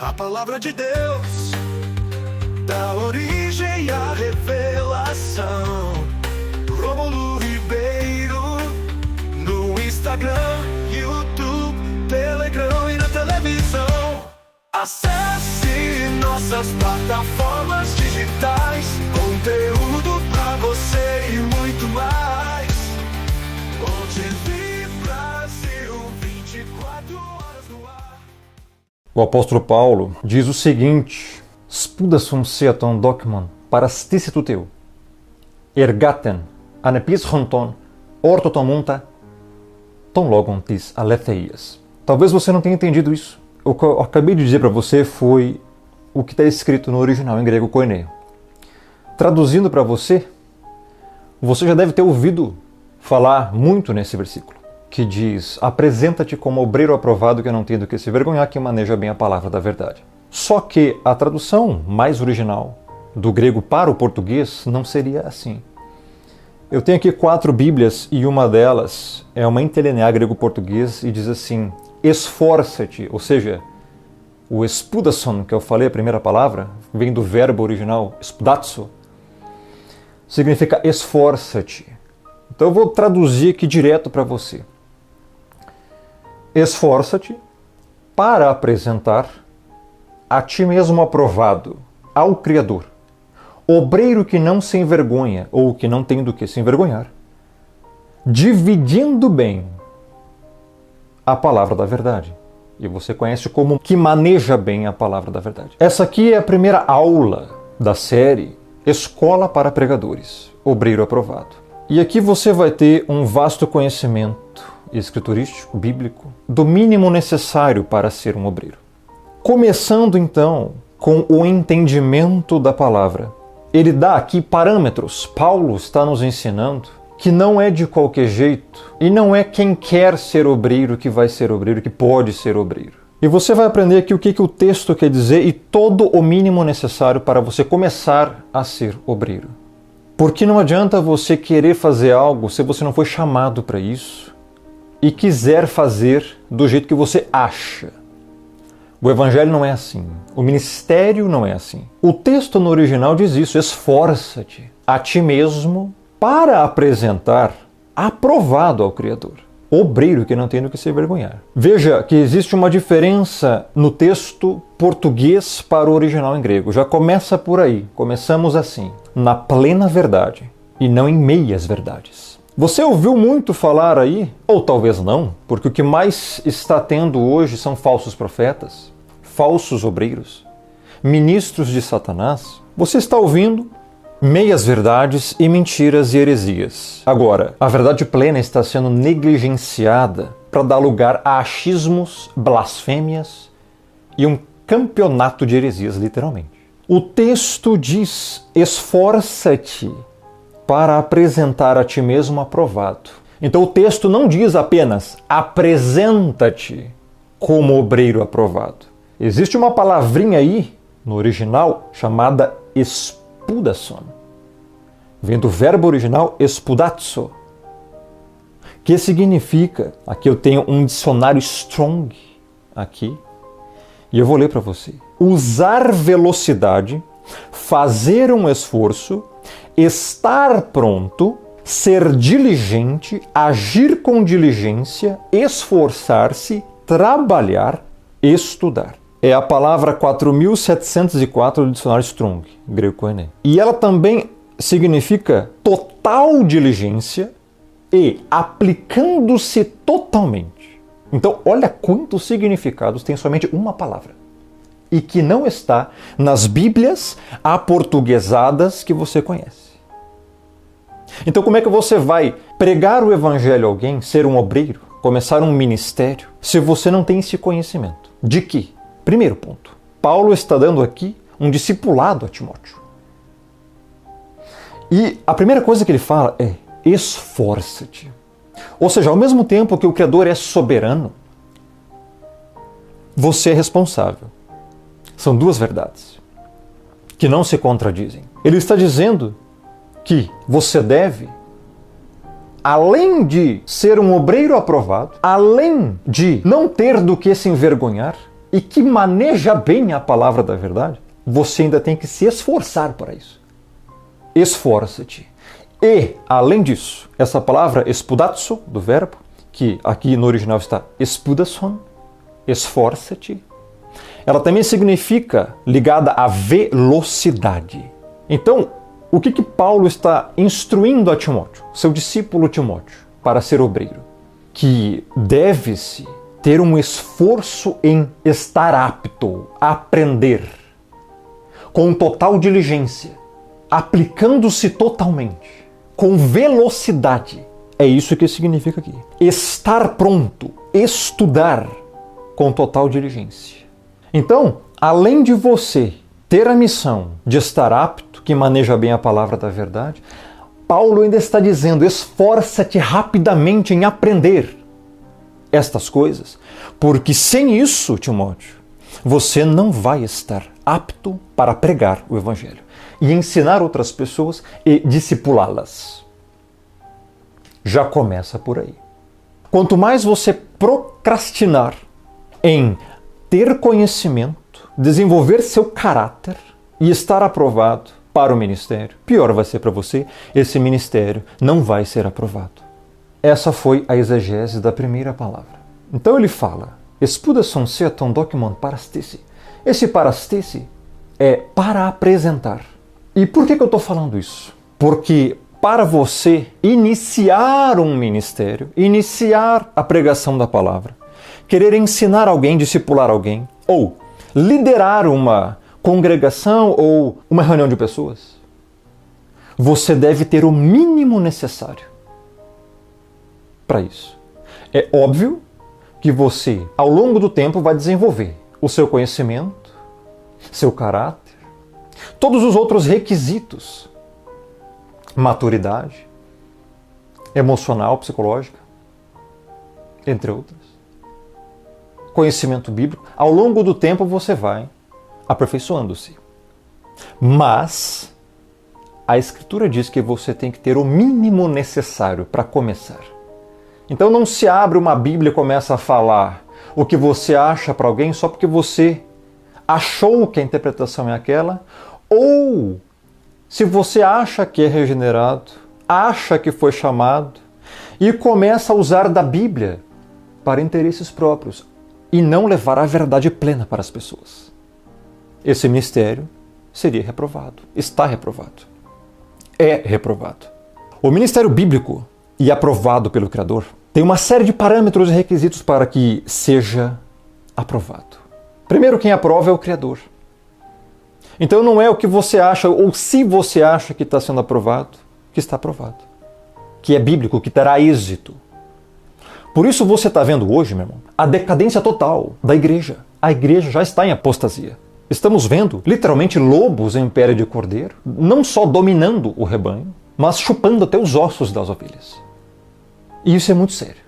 A palavra de Deus dá origem à revelação. Rômulo Ribeiro, no Instagram, YouTube, Telegram e na televisão. Acesse nossas plataformas digitais, conteúdo pra você e muito mais. OGV Brasil, 24 horas no ar. O apóstolo Paulo diz o seguinte: Spudasum seaton docmon parastistituteu, ergaten anepishonton ortotomunta ton logon tis aletheias. Talvez você não tenha entendido isso. O que eu acabei de dizer para você foi o que está escrito no original em grego koine. Traduzindo para você, você já deve ter ouvido falar muito nesse versículo, que diz: apresenta-te como obreiro aprovado que não tem do que se vergonhar, que maneja bem a palavra da verdade. Só que a tradução mais original do grego para o português não seria assim. Eu tenho aqui 4 Bíblias e uma delas é uma interlinear grego-português e diz assim: esforça-te, ou seja, o spudason, que eu falei a primeira palavra, vem do verbo original spudatso, significa esforça-te. Então eu vou traduzir aqui direto para você. Esforça-te para apresentar a ti mesmo aprovado ao Criador, obreiro que não se envergonha ou que não tem do que se envergonhar, dividindo bem a palavra da verdade. E você conhece como que maneja bem a palavra da verdade. Essa aqui é a primeira aula da série Escola para Pregadores, Obreiro Aprovado. E aqui você vai ter um vasto conhecimento escriturístico, bíblico, do mínimo necessário para ser um obreiro. Começando então com o entendimento da palavra. Ele dá aqui parâmetros. Paulo está nos ensinando que não é de qualquer jeito e não é quem quer ser obreiro que vai ser obreiro, que pode ser obreiro. E você vai aprender aqui o que o texto quer dizer e todo o mínimo necessário para você começar a ser obreiro. Porque não adianta você querer fazer algo se você não foi chamado para isso e quiser fazer do jeito que você acha. O evangelho não é assim. O ministério não é assim. O texto no original diz isso: esforça-te a ti mesmo para apresentar aprovado ao Criador, obreiro que não tem do que se envergonhar. Veja que existe uma diferença no texto português para o original em grego. Já começa por aí. Começamos assim: na plena verdade e não em meias verdades. Você ouviu muito falar aí, ou talvez não, porque o que mais está tendo hoje são falsos profetas, falsos obreiros, ministros de Satanás. Você está ouvindo meias verdades e mentiras e heresias. Agora, a verdade plena está sendo negligenciada para dar lugar a achismos, blasfêmias e um campeonato de heresias, literalmente. O texto diz: esforça-te para apresentar a ti mesmo aprovado. Então o texto não diz apenas apresenta-te como obreiro aprovado. Existe uma palavrinha aí no original chamada spudason. Vem do verbo original spudatso, que significa, aqui eu tenho um dicionário Strong aqui, e eu vou ler para você: usar velocidade, fazer um esforço, estar pronto, ser diligente, agir com diligência, esforçar-se, trabalhar, estudar. É a palavra 4704 do dicionário Strong, grego koine. E ela também significa total diligência e aplicando-se totalmente. Então, olha quantos significados tem somente uma palavra. E que não está nas Bíblias aportuguesadas que você conhece. Então como é que você vai pregar o evangelho a alguém, ser um obreiro, começar um ministério, se você não tem esse conhecimento? De que? Primeiro ponto, Paulo está dando aqui um discipulado a Timóteo. E a primeira coisa que ele fala é: esforça-te. Ou seja, ao mesmo tempo que o Criador é soberano, você é responsável. São duas verdades que não se contradizem. Ele está dizendo que você deve, além de ser um obreiro aprovado, além de não ter do que se envergonhar, e que maneja bem a palavra da verdade, você ainda tem que se esforçar para isso. Esforça-te. E, além disso, essa palavra espudatso, do verbo, que aqui no original está espudason, esforça-te, ela também significa ligada à velocidade. Então, o que Paulo está instruindo a Timóteo, seu discípulo Timóteo, para ser obreiro? Que deve-se ter um esforço em estar apto a aprender, com total diligência, aplicando-se totalmente, com velocidade. É isso que significa aqui. Estar pronto, estudar com total diligência. Então, além de você ter a missão de estar apto, que maneja bem a palavra da verdade, Paulo ainda está dizendo, esforça-te rapidamente em aprender estas coisas, porque sem isso, Timóteo, você não vai estar apto para pregar o Evangelho e ensinar outras pessoas e discipulá-las. Já começa por aí. Quanto mais você procrastinar em ter conhecimento, desenvolver seu caráter e estar aprovado para o ministério, pior vai ser para você, esse ministério não vai ser aprovado. Essa foi a exegese da primeira palavra. Então ele fala, espudason seton dokimon parastesi. Esse parastesi é para apresentar. E por que eu estou falando isso? Porque para você iniciar um ministério, iniciar a pregação da palavra, querer ensinar alguém, discipular alguém, ou liderar uma congregação ou uma reunião de pessoas, você deve ter o mínimo necessário para isso. É óbvio que você, ao longo do tempo, vai desenvolver o seu conhecimento, seu caráter, todos os outros requisitos, maturidade emocional, psicológica, entre outras, conhecimento bíblico. Ao longo do tempo você vai aperfeiçoando-se. Mas a Escritura diz que você tem que ter o mínimo necessário para começar. Então não se abre uma Bíblia e começa a falar o que você acha para alguém só porque você achou que a interpretação é aquela, ou se você acha que é regenerado, acha que foi chamado e começa a usar da Bíblia para interesses próprios e não levar a verdade plena para as pessoas. Esse ministério seria reprovado, está reprovado, é reprovado. O ministério bíblico e aprovado pelo Criador tem uma série de parâmetros e requisitos para que seja aprovado. Primeiro, quem aprova é o Criador. Então não é o que você acha, ou se você acha que está sendo aprovado, que está aprovado. Que é bíblico, que terá êxito. Por isso você está vendo hoje, meu irmão, a decadência total da igreja. A igreja já está em apostasia. Estamos vendo, literalmente, lobos em pele de cordeiro, não só dominando o rebanho, mas chupando até os ossos das ovelhas. E isso é muito sério,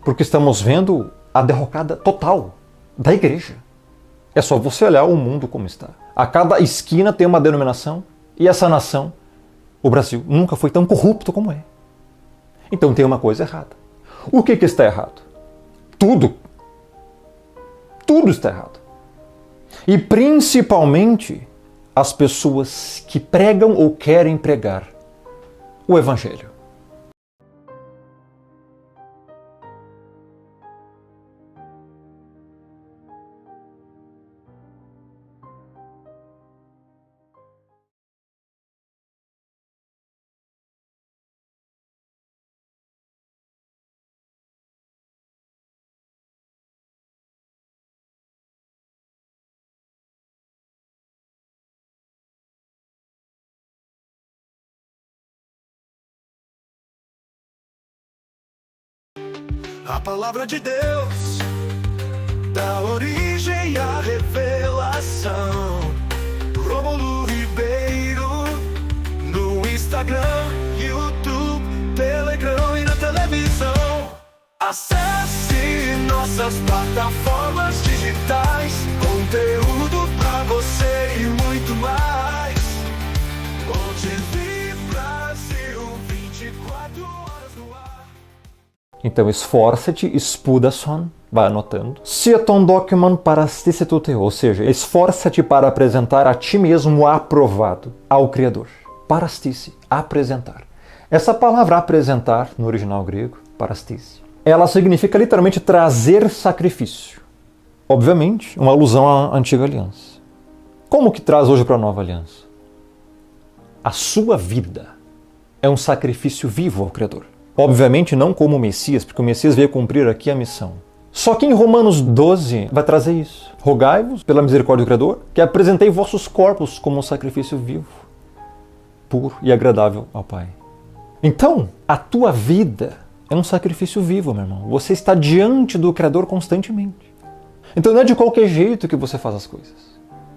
porque estamos vendo a derrocada total da igreja. É só você olhar o mundo como está. A cada esquina tem uma denominação, e essa nação, o Brasil, nunca foi tão corrupto como é. Então tem uma coisa errada. O que está errado? Tudo. Tudo está errado. E principalmente as pessoas que pregam ou querem pregar o Evangelho. A palavra de Deus dá origem à revelação. Rômulo Ribeiro no Instagram, YouTube, Telegram e na televisão. Acesse nossas plataformas digitais, conteúdo pra você e muito mais. OGV Brasil, 24 horas no ar. Então esforça-te, espudason, vai anotando. Sieton document parasticituteo, ou seja, esforça-te para apresentar a ti mesmo aprovado ao Criador. Parastice, apresentar. Essa palavra apresentar, no original grego, parastice, ela significa literalmente trazer sacrifício. Obviamente, uma alusão à antiga aliança. Como que traz hoje para a nova aliança? A sua vida é um sacrifício vivo ao Criador. Obviamente não como o Messias, porque o Messias veio cumprir aqui a missão. Só que em Romanos 12 vai trazer isso. Rogai-vos, pela misericórdia do Criador, que apresentei vossos corpos como um sacrifício vivo, puro e agradável ao Pai. Então, a tua vida é um sacrifício vivo, meu irmão. Você está diante do Criador constantemente. Então não é de qualquer jeito que você faz as coisas.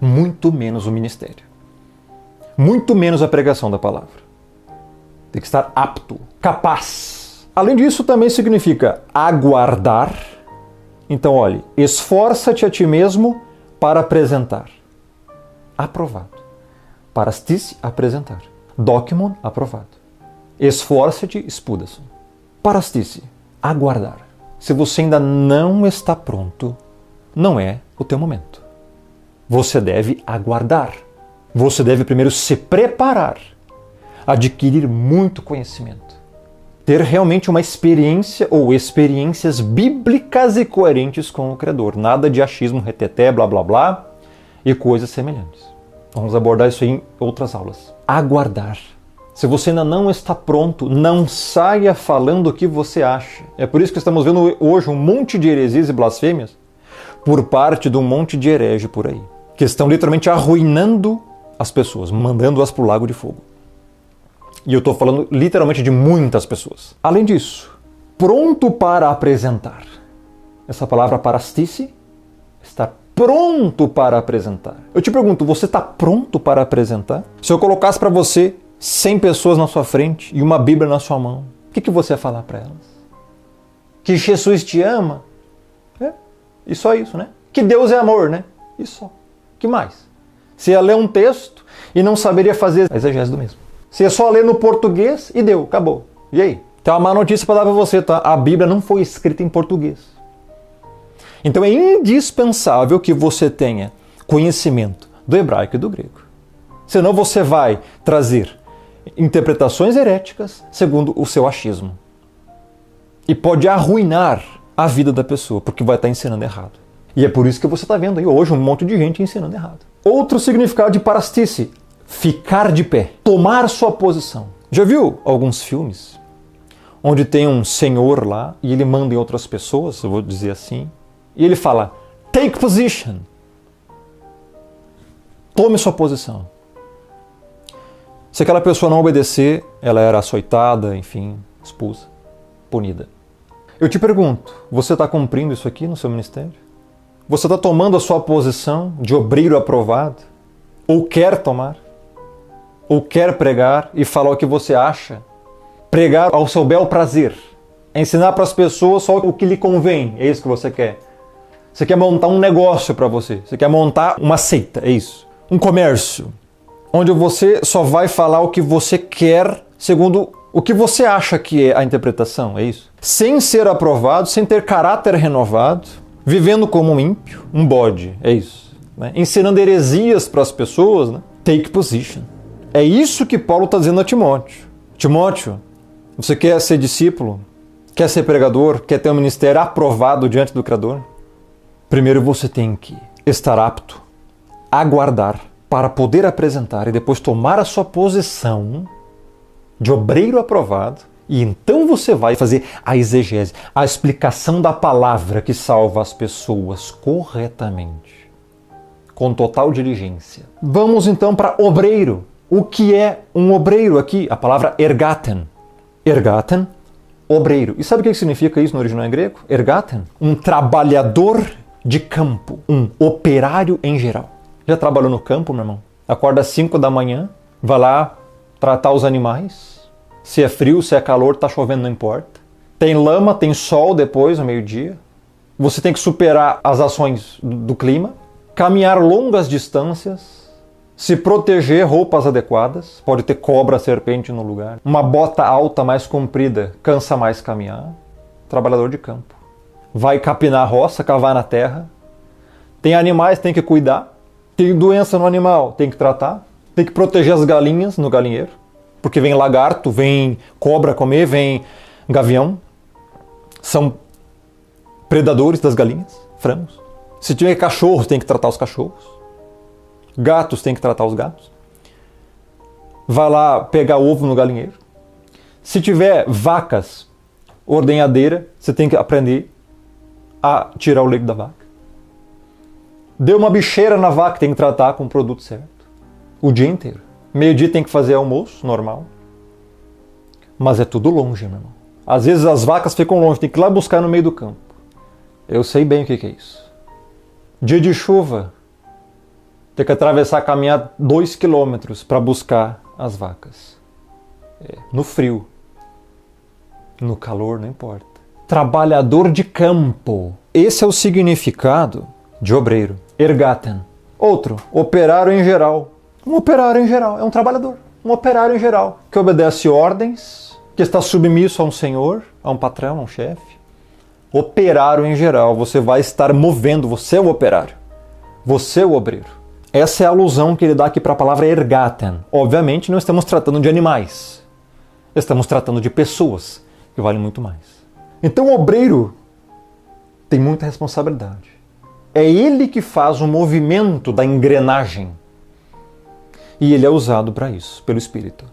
Muito menos o ministério. Muito menos a pregação da palavra. Tem que estar apto, capaz. Além disso, também significa aguardar. Então, olhe, esforça-te a ti mesmo para apresentar. Aprovado. Parastice, apresentar. Documon, aprovado. Esforça-te, espudação. Parastice, aguardar. Se você ainda não está pronto, não é o teu momento. Você deve aguardar. Você deve primeiro se preparar, adquirir muito conhecimento, ter realmente uma experiência ou experiências bíblicas e coerentes com o Criador. Nada de achismo, reteté, blá blá blá e coisas semelhantes. Vamos abordar isso aí em outras aulas. Aguardar. Se você ainda não está pronto, não saia falando o que você acha. É por isso que estamos vendo hoje um monte de heresias e blasfêmias por parte de um monte de herege por aí, que estão literalmente arruinando as pessoas, mandando-as para o lago de fogo. E eu estou falando literalmente de muitas pessoas. Além disso, pronto para apresentar. Essa palavra parastice, está pronto para apresentar. Eu te pergunto, você está pronto para apresentar? Se eu colocasse para você 100 pessoas na sua frente e uma Bíblia na sua mão, o que você ia falar para elas? Que Jesus te ama? E só isso, né? Que Deus é amor, né? E só. Que mais? Você ia ler um texto e não saberia fazer a exegese do mesmo. Você ia só ler no português e deu, acabou. E aí? Tem uma má notícia para dar para você, tá? A Bíblia não foi escrita em português. Então é indispensável que você tenha conhecimento do hebraico e do grego. Senão você vai trazer interpretações heréticas segundo o seu achismo. E pode arruinar a vida da pessoa, porque vai estar ensinando errado. E é por isso que você está vendo aí hoje um monte de gente ensinando errado. Outro significado de parastice, ficar de pé, tomar sua posição. Já viu alguns filmes onde tem um senhor lá e ele manda em outras pessoas, eu vou dizer assim, e ele fala, take position. Tome sua posição. Se aquela pessoa não obedecer, ela era açoitada, enfim, expulsa, punida. Eu te pergunto, você está cumprindo isso aqui no seu ministério? Você está tomando a sua posição de obreiro aprovado? Ou quer tomar? Ou quer pregar e falar o que você acha? Pregar ao seu bel prazer. Ensinar para as pessoas só o que lhe convém. É isso que você quer. Você quer montar um negócio para você. Você quer montar uma seita. É isso. Um comércio. Onde você só vai falar o que você quer segundo o que você acha que é a interpretação. É isso. Sem ser aprovado, sem ter caráter renovado. Vivendo como um ímpio, um bode, é isso. Né? Ensinando heresias para as pessoas, né? Take position. É isso que Paulo está dizendo a Timóteo. Timóteo, você quer ser discípulo? Quer ser pregador? Quer ter um ministério aprovado diante do Criador? Primeiro você tem que estar apto, aguardar, para poder apresentar e depois tomar a sua posição de obreiro aprovado. E então você vai fazer a exegese, a explicação da palavra que salva as pessoas corretamente, com total diligência. Vamos então para obreiro. O que é um obreiro aqui? A palavra ergaten. Ergaten, obreiro. E sabe o que significa isso no original em grego? Ergaten, um trabalhador de campo, um operário em geral. Já trabalhou no campo, meu irmão? Acorda às 5 da manhã, vai lá tratar os animais. Se é frio, se é calor, tá chovendo, não importa. Tem lama, tem sol depois, ao meio-dia. Você tem que superar as ações do clima, caminhar longas distâncias, se proteger, roupas adequadas. Pode ter cobra, serpente no lugar. Uma bota alta mais comprida, cansa mais caminhar. Trabalhador de campo. vai capinar a roça, cavar na terra. Tem animais, tem que cuidar. Tem doença no animal, tem que tratar. Tem que proteger as galinhas no galinheiro. Porque vem lagarto, vem cobra comer, vem gavião. São predadores das galinhas, frangos. Se tiver cachorros, tem que tratar os cachorros. Gatos, tem que tratar os gatos. Vai lá pegar ovo no galinheiro. Se tiver vacas, ordenhadeira, você tem que aprender a tirar o leite da vaca. Deu uma bicheira na vaca, tem que tratar com o produto certo. O dia inteiro. Meio-dia tem que fazer almoço, normal. Mas é tudo longe, meu irmão. Às vezes as vacas ficam longe, tem que ir lá buscar no meio do campo. Eu sei bem o que é isso. Dia de chuva, tem que atravessar, caminhar 2 quilômetros para buscar as vacas. No frio. No calor, não importa. Trabalhador de campo. Esse é o significado de obreiro. Ergaten. Outro, operário em geral. Um operário em geral é um trabalhador. Um operário em geral, que obedece ordens, que está submisso a um senhor, a um patrão, a um chefe. Operário em geral, você vai estar movendo, você é o operário. Você é o obreiro. Essa é a alusão que ele dá aqui para a palavra ergaten. Obviamente não estamos tratando de animais. Estamos tratando de pessoas, que valem muito mais. Então o obreiro tem muita responsabilidade. É ele que faz o movimento da engrenagem. E ele é usado para isso, pelo Espírito.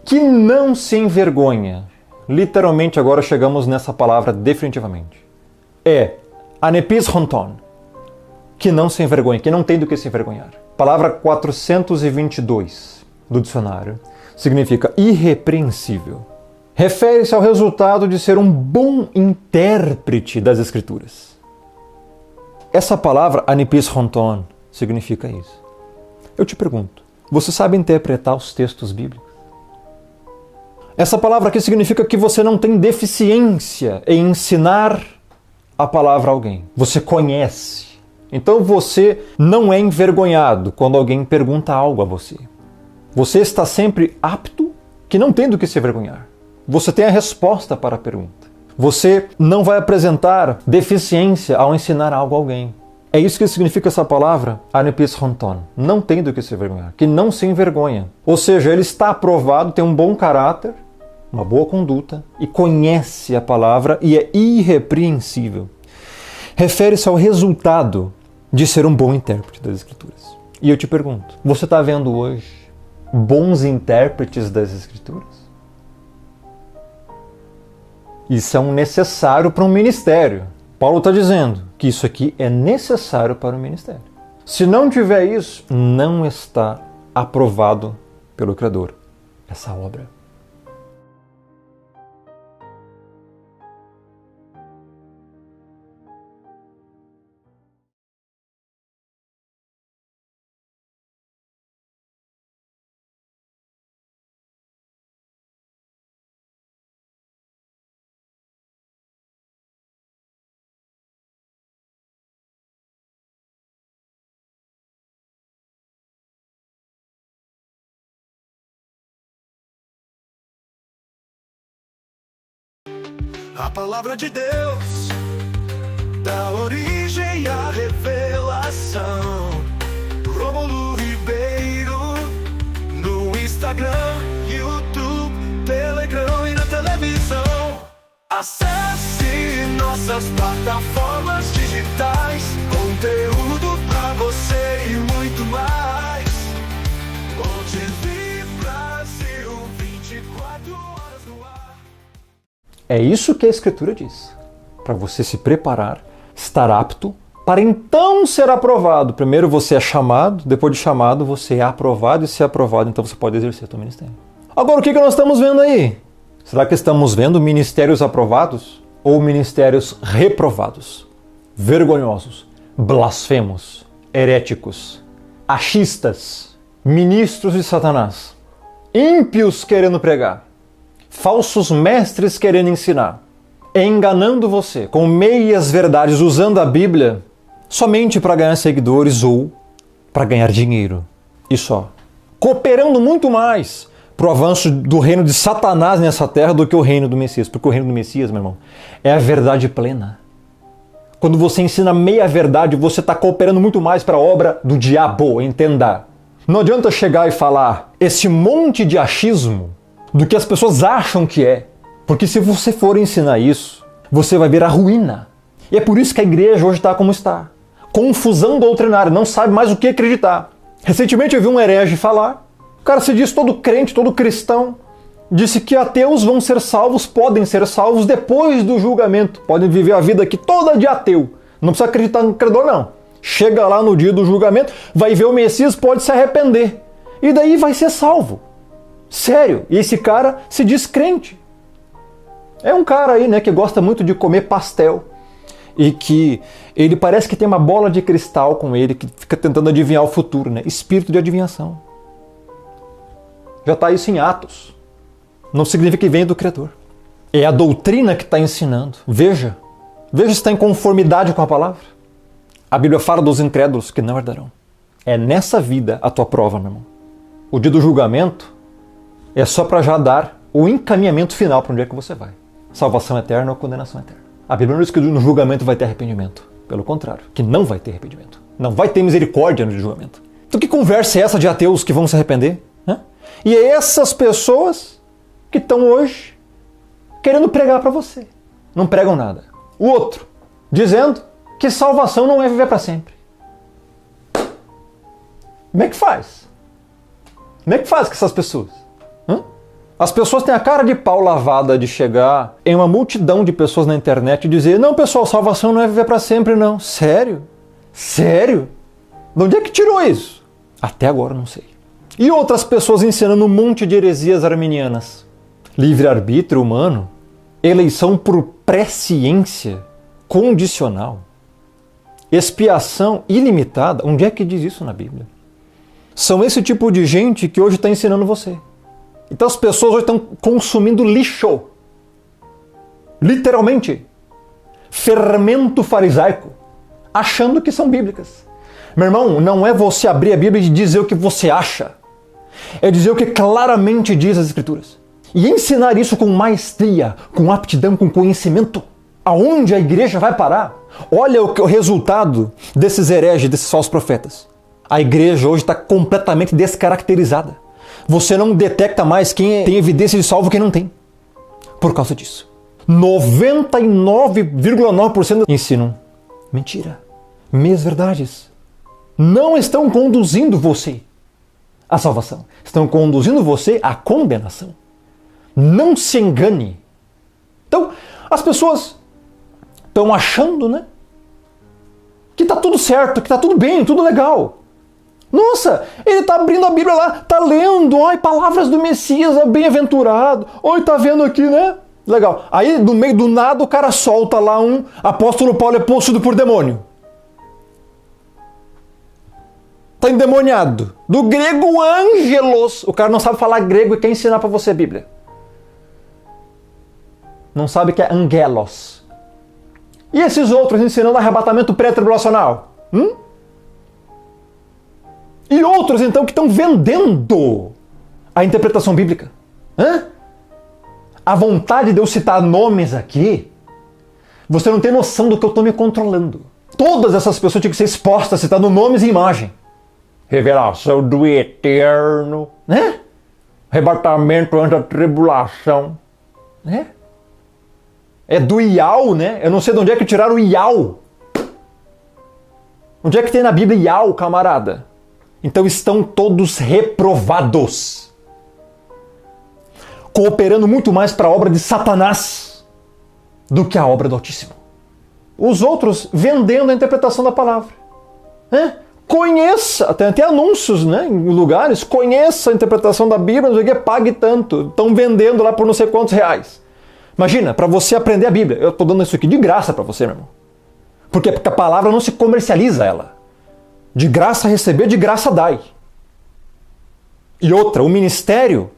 Que não se envergonha. Literalmente agora chegamos nessa palavra definitivamente. É anepishonton. Que não se envergonha, que não tem do que se envergonhar. Palavra 422 do dicionário significa irrepreensível. Refere-se ao resultado de ser um bom intérprete das Escrituras. Essa palavra anepishonton significa isso. Eu te pergunto, você sabe interpretar os textos bíblicos? Essa palavra aqui significa que você não tem deficiência em ensinar a palavra a alguém. Você conhece. Então você não é envergonhado quando alguém pergunta algo a você. Você está sempre apto, que não tem do que se envergonhar. Você tem a resposta para a pergunta. Você não vai apresentar deficiência ao ensinar algo a alguém. É isso que significa essa palavra, anepishonton. Não tem do que se envergonhar, que não se envergonha. Ou seja, ele está aprovado, tem um bom caráter, uma boa conduta e conhece a palavra e é irrepreensível. Refere-se ao resultado de ser um bom intérprete das Escrituras. E eu te pergunto, você está vendo hoje bons intérpretes das Escrituras? Isso é um necessário para um ministério. Paulo está dizendo que isso aqui é necessário para o ministério. Se não tiver isso, não está aprovado pelo Criador essa obra. A palavra de Deus dá origem à revelação. Rômulo Ribeiro no Instagram, YouTube, Telegram e na televisão. Acesse nossas plataformas digitais, conteúdo pra você e muito mais. OGV Brasil, 24 horas no ar. É isso que a Escritura diz. Para você se preparar, estar apto, para então ser aprovado. Primeiro você é chamado, depois de chamado você é aprovado, e se é aprovado, então você pode exercer o seu ministério. Agora, o que nós estamos vendo aí? Será que estamos vendo ministérios aprovados ou ministérios reprovados? Vergonhosos, blasfemos, heréticos, achistas, ministros de Satanás, ímpios querendo pregar, falsos mestres querendo ensinar, enganando você com meias verdades, usando a Bíblia somente para ganhar seguidores ou para ganhar dinheiro. E só. Cooperando muito mais para o avanço do reino de Satanás nessa terra do que o reino do Messias. Porque o reino do Messias, meu irmão, é a verdade plena. Quando você ensina meia verdade, você está cooperando muito mais para a obra do diabo, entenda. Não adianta chegar e falar esse monte de achismo do que as pessoas acham que é. Porque se você for ensinar isso, você vai ver a ruína. E é por isso que a igreja hoje está como está. Confusão doutrinária, não sabe mais o que acreditar. Recentemente eu vi um herege falar, o cara se diz todo crente, todo cristão, disse que ateus vão ser salvos, podem ser salvos depois do julgamento. Podem viver a vida aqui toda de ateu. Não precisa acreditar no credor, não. Chega lá no dia do julgamento, vai ver o Messias, pode se arrepender. E daí vai ser salvo. Sério. E esse cara se diz crente. É um cara aí, né, que gosta muito de comer pastel. E que ele parece que tem uma bola de cristal com ele, que fica tentando adivinhar o futuro, né? Espírito de adivinhação. Já está isso em Atos. Não significa que vem do Criador. É a doutrina que está ensinando. Veja se está em conformidade com a palavra. A Bíblia fala dos incrédulos que não herdarão. É nessa vida a tua prova, meu irmão. O dia do julgamento é só para já dar o encaminhamento final para onde é que você vai. Salvação eterna ou condenação eterna. A Bíblia não diz que no julgamento vai ter arrependimento. Pelo contrário, que não vai ter arrependimento. Não vai ter misericórdia no julgamento. Então que conversa é essa de ateus que vão se arrepender? Hã? E é essas pessoas que estão hoje querendo pregar para você. Não pregam nada. O outro, dizendo que salvação não é viver para sempre. Como é que faz? Como é que faz com essas pessoas? As pessoas têm a cara de pau lavada de chegar em uma multidão de pessoas na internet e dizer: não, pessoal, salvação não é viver para sempre, não. Sério? Sério? De onde é que tirou isso? Até agora não sei. E outras pessoas ensinando um monte de heresias arminianas. Livre-arbítrio humano, eleição por presciência condicional, expiação ilimitada. Onde é que diz isso na Bíblia? São esse tipo de gente que hoje está ensinando você. Então as pessoas hoje estão consumindo lixo. Literalmente. Fermento farisaico. Achando que são bíblicas. Meu irmão, não é você abrir a Bíblia e dizer o que você acha. É dizer o que claramente diz as Escrituras. E ensinar isso com maestria, com aptidão, com conhecimento. Aonde a igreja vai parar? Olha o resultado desses hereges, desses falsos profetas. A igreja hoje está completamente descaracterizada. Você não detecta mais quem tem evidência de salvo e quem não tem. Por causa disso. 99,9% ensinam mentira. Meias verdades. Não estão conduzindo você à salvação. Estão conduzindo você à condenação. Não se engane. Então, as pessoas estão achando, né, que está tudo certo, que está tudo bem, tudo legal. Nossa, ele está abrindo a Bíblia lá, está lendo, ai, palavras do Messias, é bem-aventurado. Oi, está vendo aqui, né? Legal. Aí, no meio do nada, o cara solta lá um apóstolo Paulo é possuído por demônio. Está endemoniado. Do grego angelos. O cara não sabe falar grego e quer ensinar para você a Bíblia. Não sabe que é angelos. E esses outros ensinando arrebatamento pré-tribulacional? E outros, então, que estão vendendo a interpretação bíblica. A vontade de eu citar nomes aqui, você não tem noção do que eu estou me controlando. Todas essas pessoas tinham que ser expostas citando nomes e imagem. Revelação do Eterno, né? Arrebatamento antes da tribulação, né? É do Iau, né? Eu não sei de onde é que tiraram o Iau. Onde é que tem na Bíblia Iau, camarada? Então estão todos reprovados. Cooperando muito mais para a obra de Satanás do que a obra do Altíssimo. Os outros vendendo a interpretação da palavra. Conheça, tem até anúncios, né, em lugares, conheça a interpretação da Bíblia, não sei o que, pague tanto. Estão vendendo lá por não sei quantos reais. Imagina, para você aprender a Bíblia. Eu estou dando isso aqui de graça para você, meu irmão. Porque a palavra não se comercializa ela. De graça receber, de graça dai. E outra, o ministério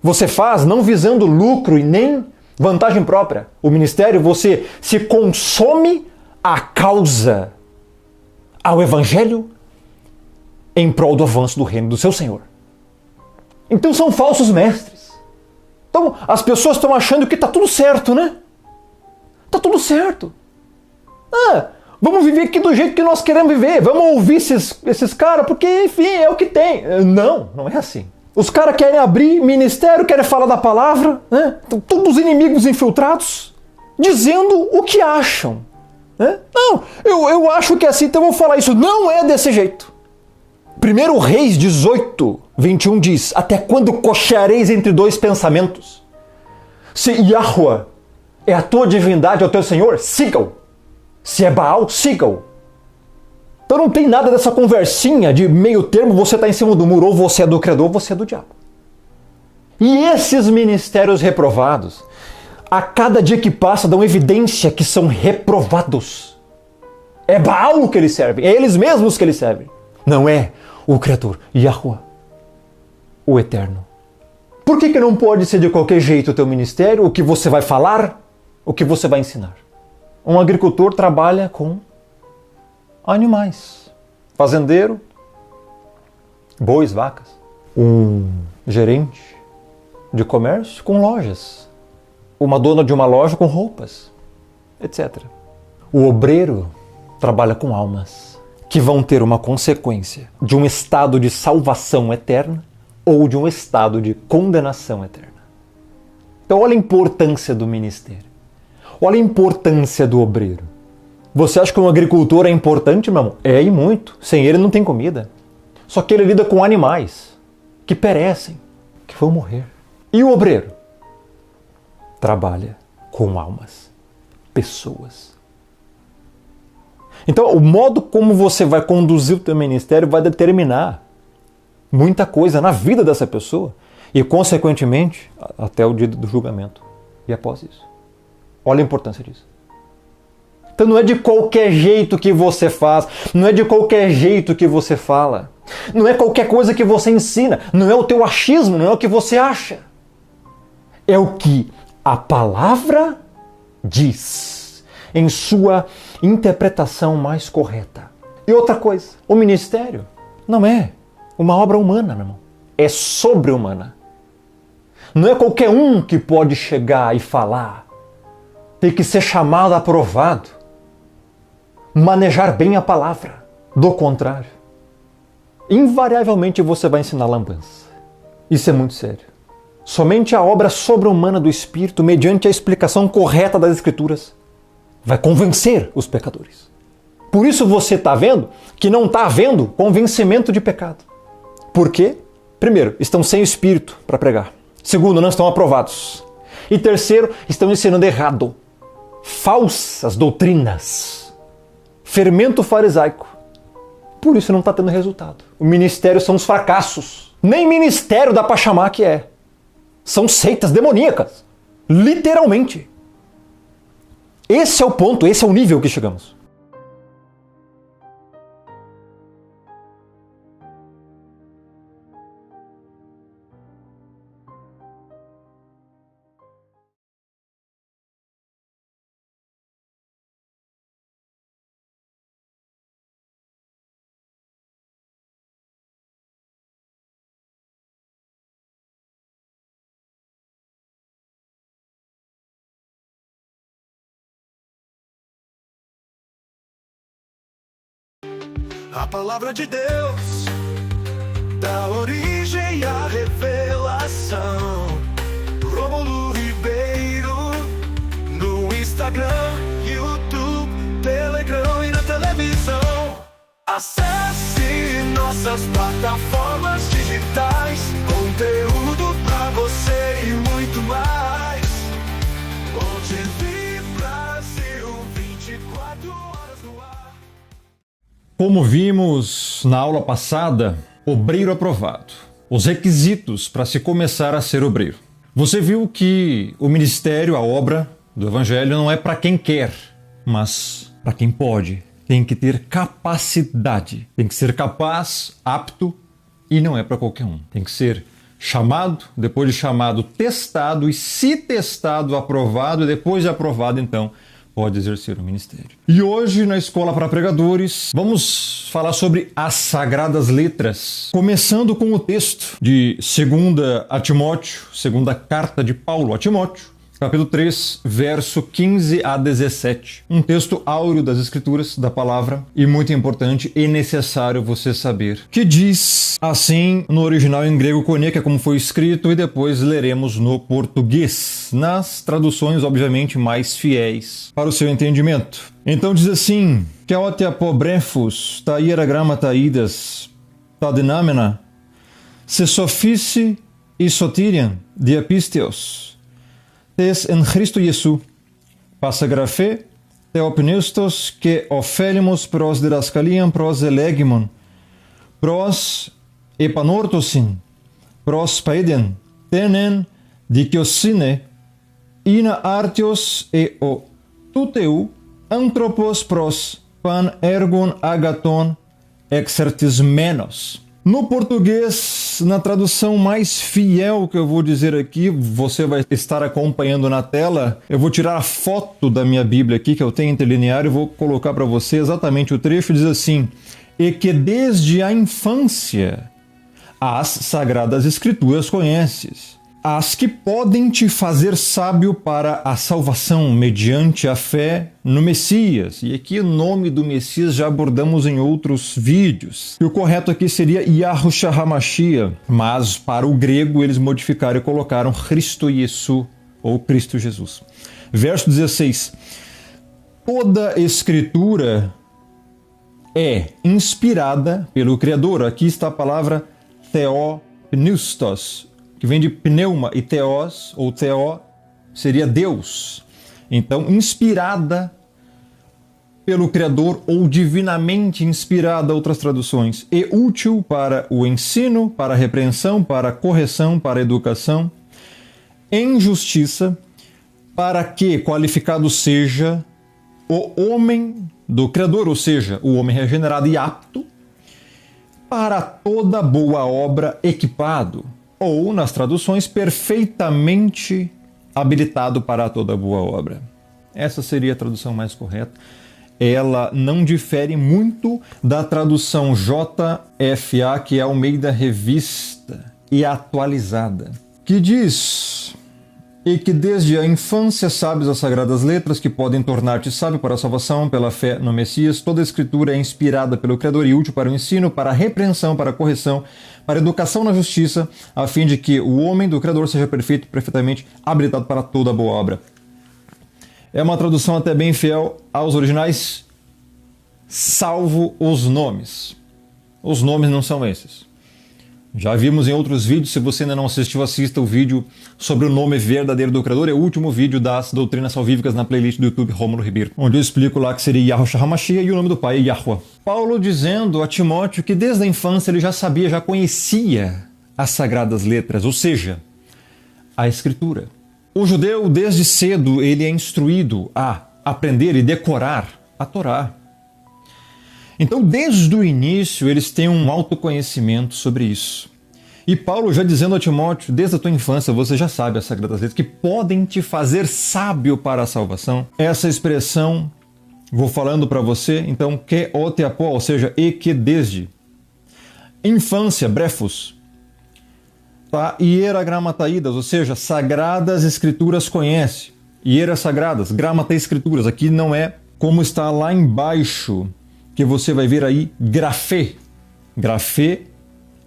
você faz não visando lucro e nem vantagem própria. O ministério você se consome à causa, ao evangelho, em prol do avanço do reino do seu Senhor. Então são falsos mestres. Então as pessoas estão achando que está tudo certo, né? Está tudo certo. Vamos viver aqui do jeito que nós queremos viver. Vamos ouvir esses caras, porque, enfim, é o que tem. Não é assim. Os caras querem abrir ministério, querem falar da palavra, né? Todos os inimigos infiltrados, dizendo o que acham. Né? Não, eu acho que é assim, então eu vou falar isso. Não é desse jeito. 1 Reis 18, 21 diz: até quando cocheareis entre dois pensamentos? Se Yahweh é a tua divindade, é o teu Senhor, siga-o. Se é Baal, siga-o. Então não tem nada dessa conversinha de meio termo, você está em cima do muro, ou você é do Criador, ou você é do diabo. E esses ministérios reprovados, a cada dia que passa, dão evidência que são reprovados. É Baal que eles servem, é eles mesmos que eles servem. Não é o Criador, Yahweh, o Eterno. Por que não pode ser de qualquer jeito o teu ministério, o que você vai falar, o que você vai ensinar? Um agricultor trabalha com animais. Fazendeiro, bois, vacas. Um gerente de comércio com lojas. Uma dona de uma loja com roupas, etc. O obreiro trabalha com almas que vão ter uma consequência de um estado de salvação eterna ou de um estado de condenação eterna. Então olha a importância do ministério. Olha a importância do obreiro. Você acha que um agricultor é importante, meu irmão? É, e muito. Sem ele não tem comida. Só que ele lida com animais que perecem, que vão morrer. E o obreiro trabalha com almas, pessoas. Então, o modo como você vai conduzir o teu ministério vai determinar muita coisa na vida dessa pessoa e, consequentemente, até o dia do julgamento. E após isso. Olha a importância disso. Então não é de qualquer jeito que você faz, não é de qualquer jeito que você fala, não é qualquer coisa que você ensina, não é o teu achismo, não é o que você acha. É o que a palavra diz, em sua interpretação mais correta. E outra coisa, o ministério não é uma obra humana, meu irmão. É sobre-humana. Não é qualquer um que pode chegar e falar. Tem que ser chamado, aprovado. Manejar bem a palavra. Do contrário, invariavelmente você vai ensinar lambança. Isso é muito sério. Somente a obra sobre-humana do Espírito, mediante a explicação correta das Escrituras, vai convencer os pecadores. Por isso você está vendo que não está havendo convencimento de pecado. Por quê? Primeiro, estão sem o Espírito para pregar. Segundo, não estão aprovados. E terceiro, estão ensinando errado. Falsas doutrinas. Fermento farisaico. Por isso não está tendo resultado. O ministério são os fracassos. Nem ministério dá para chamar que é. São seitas demoníacas. Literalmente. Esse é o ponto, esse é o nível que chegamos. A palavra de Deus dá origem à revelação. Rômulo Ribeiro no Instagram, YouTube, Telegram e na televisão. Acesse nossas plataformas digitais, conteúdo pra você e muito mais. OGV Brasil, 24 horas no ar. Como vimos na aula passada, obreiro aprovado. Os requisitos para se começar a ser obreiro. Você viu que o ministério, a obra do Evangelho não é para quem quer, mas para quem pode. Tem que ter capacidade. Tem que ser capaz, apto, e não é para qualquer um. Tem que ser chamado, depois de chamado, testado, e se testado, aprovado, e depois de aprovado, então, pode exercer o ministério. E hoje, na Escola para Pregadores, vamos falar sobre as Sagradas Letras, começando com o texto de 2 a Timóteo, segunda carta de Paulo a Timóteo, capítulo 3, verso 15 a 17. Um texto áureo das Escrituras, da palavra, e muito importante e necessário você saber. Que diz assim no original em grego koine, que é como foi escrito, e depois leremos no português, nas traduções, obviamente, mais fiéis para o seu entendimento. Então diz assim: que aote apobrefos, ta hieragramata idas, ta dinamena, se sophici e sotirian, diapisteos, tes en Christo Jesu, passagraphe, theopneustos que ofélimos pros didascaliam pros elegimon, pros epanortosin, pros paedian, tenen diciosine, ina artios e o tuteu, anthropos pros pan ergon agaton exertismenos. No português, na tradução mais fiel que eu vou dizer aqui, você vai estar acompanhando na tela. Eu vou tirar a foto da minha Bíblia aqui, que eu tenho interlinear, e vou colocar para você exatamente o trecho. Diz assim: e que desde a infância as Sagradas Escrituras conheces, as que podem te fazer sábio para a salvação mediante a fé no Messias. E aqui o nome do Messias já abordamos em outros vídeos. E o correto aqui seria Yahushua HaMashiach, mas para o grego eles modificaram e colocaram Cristo Jesu, ou Cristo Jesus. Verso 16. Toda Escritura é inspirada pelo Criador. Aqui está a palavra theopneustos, que vem de pneuma, e theos, ou theo, seria Deus. Então, inspirada pelo Criador, ou divinamente inspirada, outras traduções, e útil para o ensino, para a repreensão, para a correção, para a educação, em justiça, para que qualificado seja o homem do Criador, ou seja, o homem regenerado e apto para toda boa obra, equipado, ou, nas traduções, perfeitamente habilitado para toda boa obra. Essa seria a tradução mais correta. Ela não difere muito da tradução JFA, que é a Almeida Revista e Atualizada, que diz: e que desde a infância sabes as sagradas letras que podem tornar-te sábio para a salvação pela fé no Messias. Toda a Escritura é inspirada pelo Criador e útil para o ensino, para a repreensão, para a correção, para a educação na justiça, a fim de que o homem do Criador seja perfeito e perfeitamente habilitado para toda boa obra. É uma tradução até bem fiel aos originais, salvo os nomes. Os nomes não são esses. Já vimos em outros vídeos. Se você ainda não assistiu, assista o vídeo sobre o nome verdadeiro do Criador. É o último vídeo das doutrinas salvíficas na playlist do YouTube Rômulo Ribeiro, onde eu explico lá que seria Yahushua HaMashiach e o nome do pai é Yahuwah. Paulo dizendo a Timóteo que desde a infância ele já sabia, já conhecia as sagradas letras, ou seja, a Escritura. O judeu, desde cedo, ele é instruído a aprender e decorar a Torá. Então, desde o início, eles têm um autoconhecimento sobre isso. E Paulo já dizendo a Timóteo, desde a tua infância, você já sabe as Sagradas Letras, que podem te fazer sábio para a salvação. Essa expressão, vou falando para você, então, que o te apó, ou seja, e que desde. Infância, brefos. Tá? Hieragramataídas, ou seja, Sagradas Escrituras conhece. Hieras sagradas, gramata escrituras. Aqui não é como está lá embaixo, que você vai ver aí, grafê. Grafê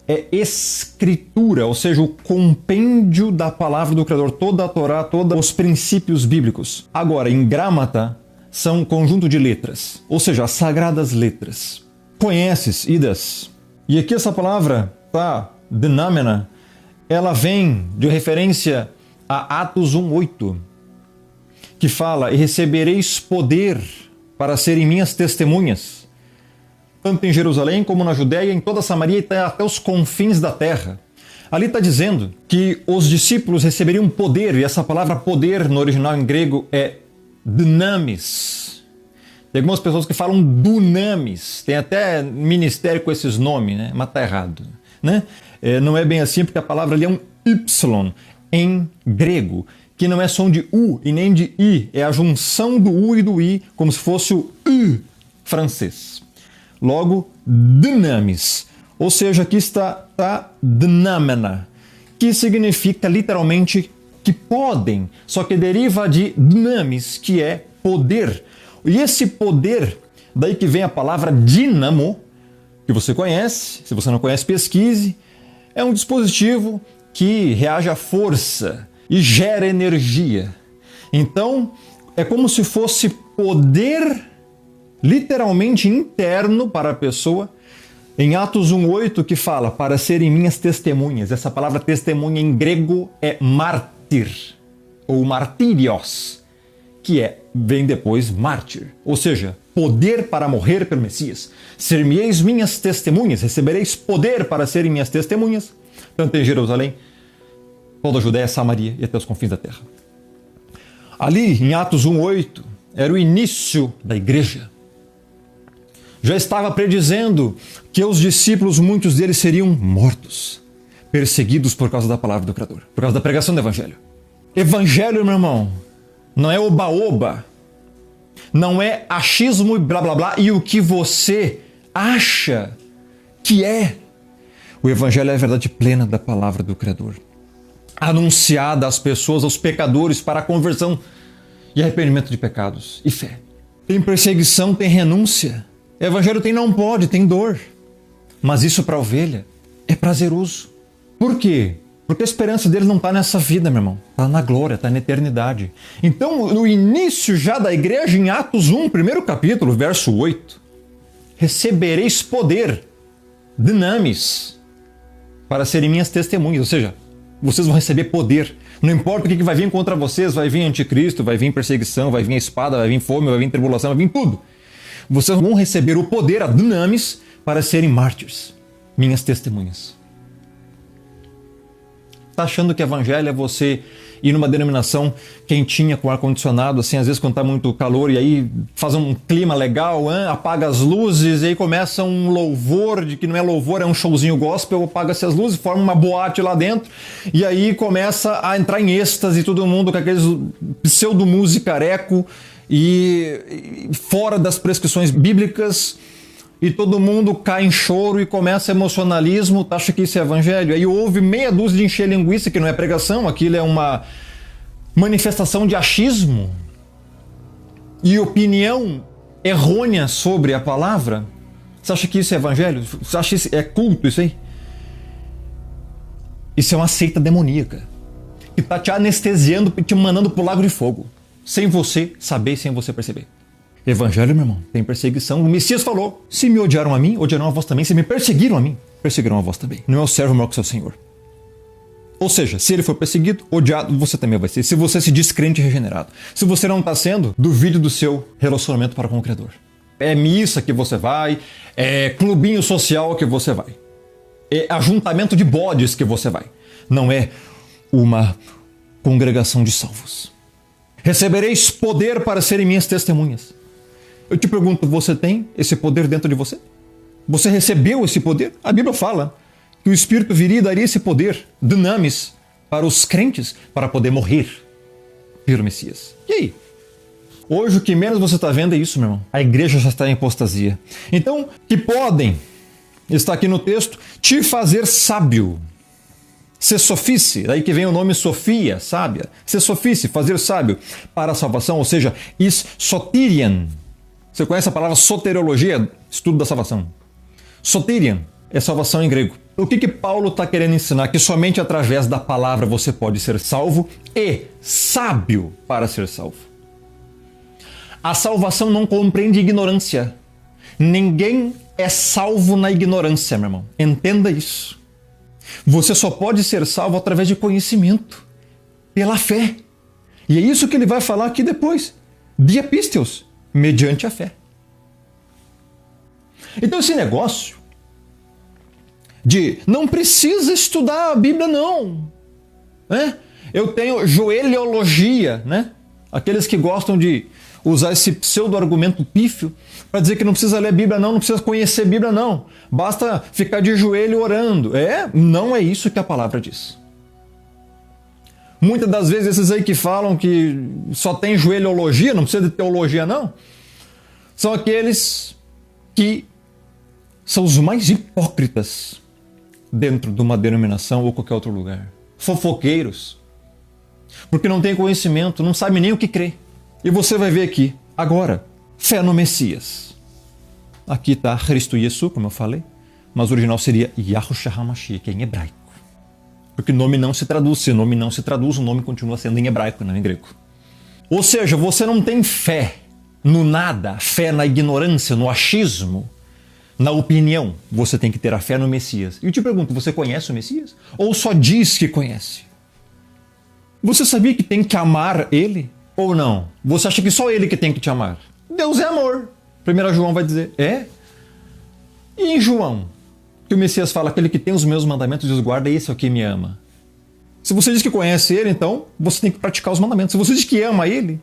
é escritura, ou seja, o compêndio da palavra do Criador, toda a Torá, todos os princípios bíblicos. Agora, em gramata, são um conjunto de letras, ou seja, as sagradas letras. Conheces, idas. E aqui essa palavra, tá, dinamena, ela vem de referência a Atos 1:8, que fala: e recebereis poder para serem minhas testemunhas, tanto em Jerusalém como na Judéia, em toda a Samaria e até os confins da terra. Ali está dizendo que os discípulos receberiam poder, e essa palavra poder no original em grego é dunamis. Tem algumas pessoas que falam dunamis, tem até ministério com esses nomes, né? Mas está errado, né? Não é bem assim, porque a palavra ali é um Y em grego, que não é som de U e nem de I, é a junção do U e do I, como se fosse o U francês. Logo, dunamis, ou seja, aqui está a dinamena, que significa literalmente que podem, só que deriva de dynamis, que é poder. E esse poder, daí que vem a palavra dínamo, que você conhece, se você não conhece, pesquise, é um dispositivo que reage à força e gera energia. Então, é como se fosse poder literalmente interno para a pessoa. Em Atos 1:8 que fala, para serem minhas testemunhas. Essa palavra testemunha em grego é mártir, ou martírios, que vem depois mártir. Ou seja, poder para morrer pelo Messias. Ser-me-eis minhas testemunhas, recebereis poder para serem minhas testemunhas, tanto em Jerusalém, toda a Judéia, Samaria e até os confins da terra. Ali, em Atos 1:8, era o início da igreja. Já estava predizendo que os discípulos, muitos deles seriam mortos, perseguidos por causa da palavra do Criador, por causa da pregação do Evangelho. Evangelho, meu irmão, não é oba-oba, não é achismo e blá blá blá e o que você acha que é. O Evangelho é a verdade plena da palavra do Criador, anunciada às pessoas, aos pecadores, para a conversão e arrependimento de pecados e fé. Tem perseguição, tem renúncia. Evangelho tem não pode, tem dor. Mas isso para a ovelha é prazeroso. Por quê? Porque a esperança deles não está nessa vida, meu irmão. Está na glória, está na eternidade. Então, no início já da igreja, em Atos 1, primeiro capítulo, verso 8, recebereis poder, dynamis, para serem minhas testemunhas. Ou seja, vocês vão receber poder. Não importa o que vai vir contra vocês, vai vir anticristo, vai vir perseguição, vai vir a espada, vai vir fome, vai vir tribulação, vai vir tudo. Vocês vão receber o poder, a dynamis, para serem mártires, minhas testemunhas. Está achando que evangelho é você ir numa denominação quentinha com ar-condicionado, assim, às vezes quando está muito calor, e aí faz um clima legal, apaga as luzes, e aí começa um louvor, de que não é louvor, é um showzinho gospel, apaga-se as luzes, forma uma boate lá dentro, e aí começa a entrar em êxtase, todo mundo com aqueles pseudo-música careco, e fora das prescrições bíblicas, e todo mundo cai em choro e começa emocionalismo, tu acha que isso é evangelho? Aí houve meia dúzia de encher linguiça, que não é pregação, aquilo é uma manifestação de achismo e opinião errônea sobre a palavra. Você acha que isso é evangelho? Você acha que é culto isso aí? Isso é uma seita demoníaca, que está te anestesiando, te mandando pro lago de fogo, sem você saber, sem você perceber. Evangelho, meu irmão, tem perseguição. O Messias falou, se me odiaram a mim, odiarão a vós também. Se me perseguiram a mim, perseguirão a vós também. Não é o servo maior que o seu Senhor. Ou seja, se ele for perseguido, odiado, você também vai ser. Se você se diz crente e regenerado. Se você não está sendo, duvide do seu relacionamento para com o Criador. É missa que você vai, é clubinho social que você vai, é ajuntamento de bodes que você vai. Não é uma congregação de salvos. Recebereis poder para serem minhas testemunhas. Eu te pergunto, você tem esse poder dentro de você? Você recebeu esse poder? A Bíblia fala que o Espírito viria e daria esse poder, dynamis, para os crentes, para poder morrer pelo Messias. E aí? Hoje o que menos você está vendo é isso, meu irmão. A igreja já está em apostasia. Então, que podem, está aqui no texto, te fazer sábio. Ser sofice, daí que vem o nome Sofia, sábia. Ser sofice, fazer sábio para a salvação, ou seja, soterian. Você conhece a palavra soteriologia, estudo da salvação. Soterian é salvação em grego. O que Paulo está querendo ensinar? Que somente através da palavra você pode ser salvo e sábio para ser salvo. A salvação não compreende ignorância. Ninguém é salvo na ignorância, meu irmão. Entenda isso. Você só pode ser salvo através de conhecimento, pela fé. E é isso que ele vai falar aqui depois. Diapisteos, mediante a fé. Então esse negócio de não precisa estudar a Bíblia não. Eu tenho joelhologia, né? Aqueles que gostam de usar esse pseudo-argumento pífio para dizer que não precisa ler a Bíblia não precisa conhecer a Bíblia não. Basta ficar de joelho orando. Não é isso que a palavra diz. Muitas das vezes esses aí que falam que só tem joelhologia, não precisa de teologia não, são aqueles que são os mais hipócritas dentro de uma denominação ou qualquer outro lugar. Fofoqueiros. porque não tem conhecimento, não sabe nem o que crer. E você vai ver aqui, agora, fé no Messias. Aqui está Cristo Jesus, como eu falei, mas o original seria Yahushua HaMashiach, que é em hebraico. Porque nome não se traduz, se nome não se traduz, o nome continua sendo em hebraico, não em grego. Ou seja, você não tem fé no nada, fé na ignorância, no achismo, na opinião. Você tem que ter a fé no Messias. E eu te pergunto, você conhece o Messias? Ou só diz que conhece? Você sabia que tem que amar Ele? Ou não? Você acha que só Ele que tem que te amar? Deus é amor. 1 João vai dizer, é? E em João, que o Messias fala, aquele que tem os meus mandamentos e os guarda, esse é o que me ama. Se você diz que conhece Ele, então você tem que praticar os mandamentos. Se você diz que ama Ele,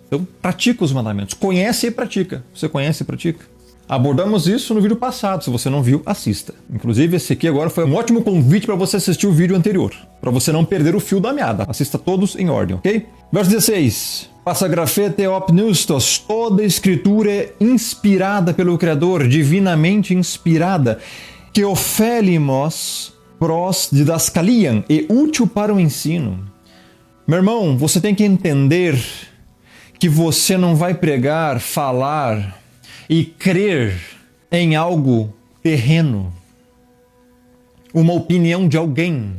então pratica os mandamentos. Conhece e pratica. Você conhece e pratica? Abordamos isso no vídeo passado. Se você não viu, assista. Inclusive, esse aqui agora foi um ótimo convite para você assistir o vídeo anterior, para você não perder o fio da meada. Assista todos em ordem, ok? Verso 16. Passa grafete opnustos. Toda escritura é inspirada pelo Criador, divinamente inspirada, que ofelimos pros didascaliam, é útil para o ensino. Meu irmão, você tem que entender que você não vai pregar, falar e crer em algo terreno, uma opinião de alguém,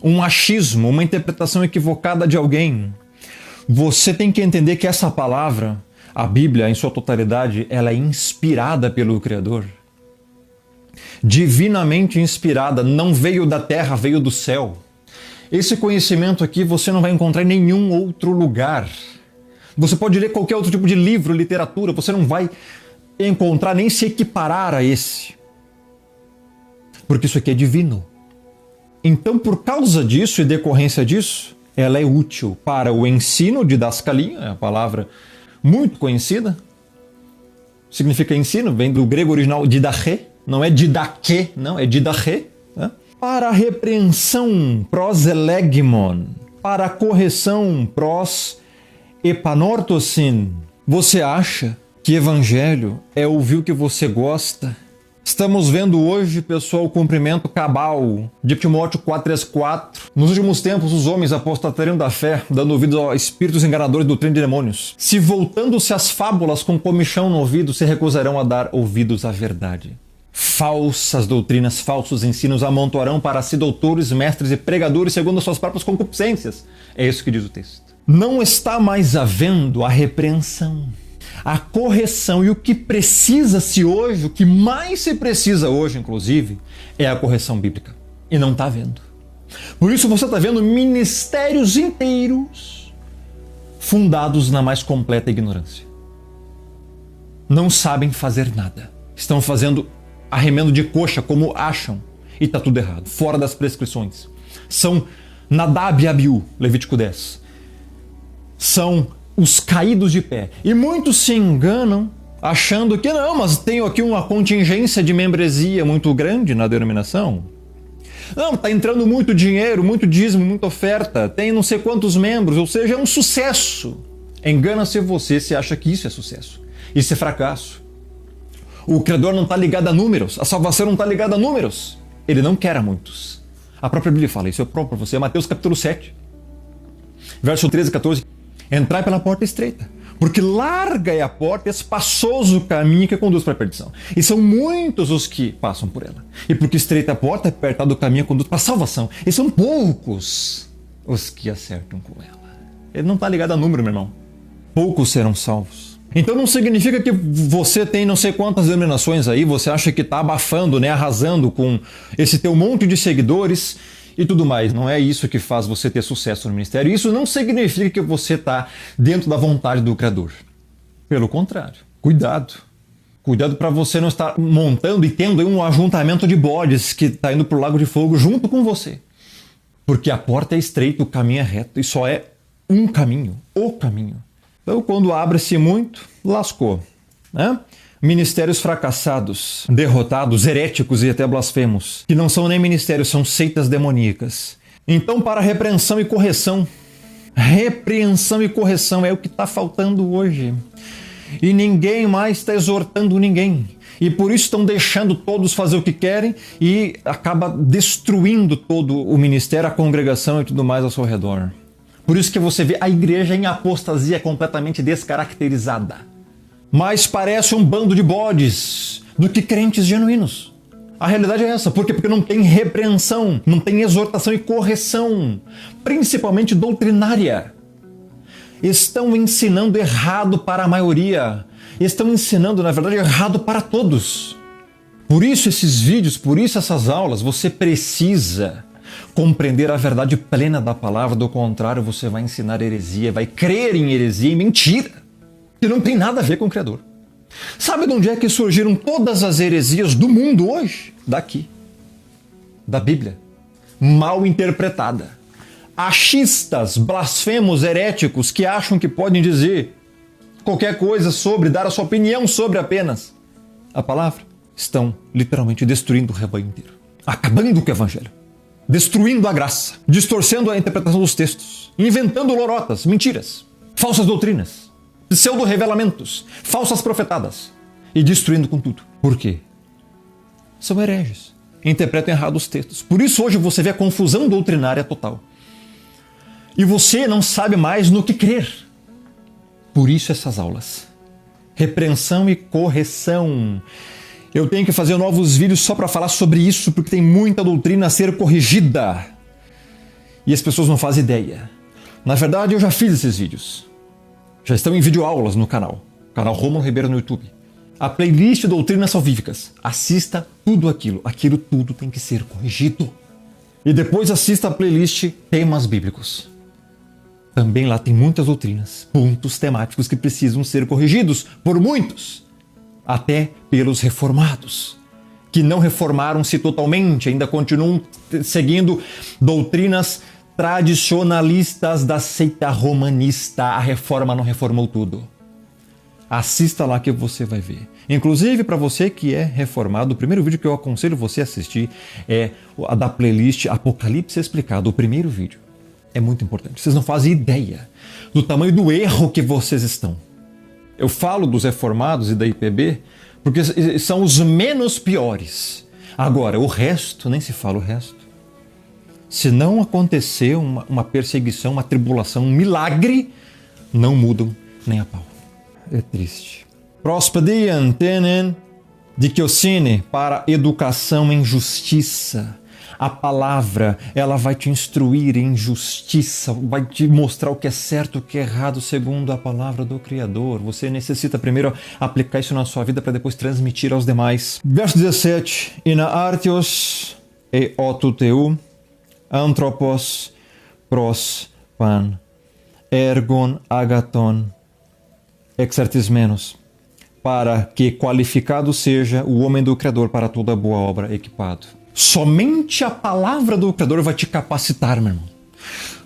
um achismo, uma interpretação equivocada de alguém. Você tem que entender que essa palavra, a Bíblia em sua totalidade, ela é inspirada pelo Criador. Divinamente inspirada, não veio da terra, veio do céu. Esse conhecimento aqui você não vai encontrar em nenhum outro lugar. Você pode ler qualquer outro tipo de livro, literatura, você não vai encontrar nem se equiparar a esse. Porque isso aqui é divino. Então, por causa disso e decorrência disso, ela é útil para o ensino, didascalia, é a palavra muito conhecida. Significa ensino, vem do grego original didache, não é didaque, não, é didache. Né? Para a repreensão, proselegmon, para a correção, epanortosin. Você acha que evangelho é ouvir o que você gosta? Estamos vendo hoje, pessoal, o cumprimento cabal de Timóteo 4:3-4. Nos últimos tempos, os homens apostatariam da fé, dando ouvidos a espíritos enganadores do treino de demônios. Se voltando-se às fábulas com comichão no ouvido, se recusarão a dar ouvidos à verdade. Falsas doutrinas, falsos ensinos amontoarão para si doutores, mestres e pregadores segundo as suas próprias concupiscências. É isso que diz o texto. Não está mais havendo a repreensão, a correção, e o que precisa-se hoje, o que mais se precisa hoje, inclusive, é a correção bíblica. E não está havendo. Por isso você está vendo ministérios inteiros fundados na mais completa ignorância. Não sabem fazer nada. Estão fazendo arremendo de coxa como acham. E está tudo errado, fora das prescrições. São Nadab e Abiú, Levítico 10. São os caídos de pé. E muitos se enganam achando que não, mas tenho aqui uma contingência de membresia muito grande na denominação. Não, está entrando muito dinheiro, muito dízimo, muita oferta, tem não sei quantos membros, ou seja, é um sucesso. Engana-se você se acha que isso é sucesso. Isso é fracasso. O Criador não está ligado a números, a salvação não está ligada a números. Ele não quer a muitos. A própria Bíblia fala, isso é próprio para você, Mateus capítulo 7, verso 13 e 14. Entrai pela porta estreita, porque larga é a porta e espaçoso o caminho que conduz para a perdição. E são muitos os que passam por ela. E porque estreita a porta, apertado o caminho que conduz para a salvação. E são poucos os que acertam com ela. Ele não está ligado a número, meu irmão. Poucos serão salvos. Então não significa que você tem não sei quantas denominações aí, você acha que está abafando, né, arrasando com esse teu monte de seguidores e tudo mais. Não é isso que faz você ter sucesso no ministério. Isso não significa que você está dentro da vontade do Criador. Pelo contrário. Cuidado. Cuidado para você não estar montando e tendo um ajuntamento de bodes que está indo para o lago de fogo junto com você. Porque a porta é estreita, o caminho é reto e só é um caminho, o caminho. Então, quando abre-se muito, lascou. Né? Ministérios fracassados, derrotados, heréticos e até blasfemos, que não são nem ministérios, são seitas demoníacas. Então, para repreensão e correção é o que está faltando hoje. E ninguém mais está exortando ninguém. E por isso estão deixando todos fazer o que querem e acaba destruindo todo o ministério, a congregação e tudo mais ao seu redor. Por isso que você vê a igreja em apostasia completamente descaracterizada. Mais parece um bando de bodes do que crentes genuínos. A realidade é essa. Por quê? Porque não tem repreensão, não tem exortação e correção, principalmente doutrinária. Estão ensinando errado para a maioria. Estão ensinando, na verdade, errado para todos. Por isso esses vídeos, por isso essas aulas, você precisa compreender a verdade plena da palavra. Do contrário, você vai ensinar heresia, vai crer em heresia e mentira, que não tem nada a ver com o Criador. Sabe de onde é que surgiram todas as heresias do mundo hoje? Daqui. Da Bíblia. Mal interpretada. Achistas, blasfemos, heréticos que acham que podem dizer qualquer coisa sobre, dar a sua opinião sobre apenas a palavra, estão literalmente destruindo o rebanho inteiro. Acabando com o Evangelho. Destruindo a graça. Distorcendo a interpretação dos textos. Inventando lorotas, mentiras, falsas doutrinas, pseudo-revelamentos, falsas profetadas. E destruindo com tudo. Por quê? São hereges. Interpretam errado os textos. Por isso hoje você vê a confusão doutrinária total. E você não sabe mais no que crer. Por isso essas aulas. Repreensão e correção. Eu tenho que fazer novos vídeos só para falar sobre isso, porque tem muita doutrina a ser corrigida. E as pessoas não fazem ideia. Na verdade, eu já fiz esses vídeos. Já estão em videoaulas no canal. Canal Rômulo Ribeiro no YouTube. A playlist Doutrinas Salvíficas. Assista tudo aquilo. Aquilo tudo tem que ser corrigido. E depois assista a playlist Temas Bíblicos. Também lá tem muitas doutrinas, pontos temáticos que precisam ser corrigidos por muitos. Até pelos reformados, que não reformaram-se totalmente, ainda continuam seguindo doutrinas tradicionalistas da seita romanista. A reforma não reformou tudo. Assista lá que você vai ver. Inclusive, para você que é reformado, o primeiro vídeo que eu aconselho você a assistir é a da playlist Apocalipse Explicado, o primeiro vídeo. É muito importante. Vocês não fazem ideia do tamanho do erro que vocês estão. Eu falo dos reformados e da IPB porque são os menos piores. Agora, o resto, nem se fala o resto. Se não acontecer uma perseguição, uma tribulação, um milagre, não mudam nem a pau. É triste. Prospediam tenen diciocine para educação em justiça. A palavra, ela vai te instruir em justiça, vai te mostrar o que é certo, o que é errado, segundo a palavra do Criador. Você necessita primeiro aplicar isso na sua vida para depois transmitir aos demais. Verso 17. Ina artios e otuteu, anthropos pros pan, ergon agaton, exertismenos, para que qualificado seja o homem do Criador para toda boa obra equipado. Somente a palavra do Criador vai te capacitar, meu irmão.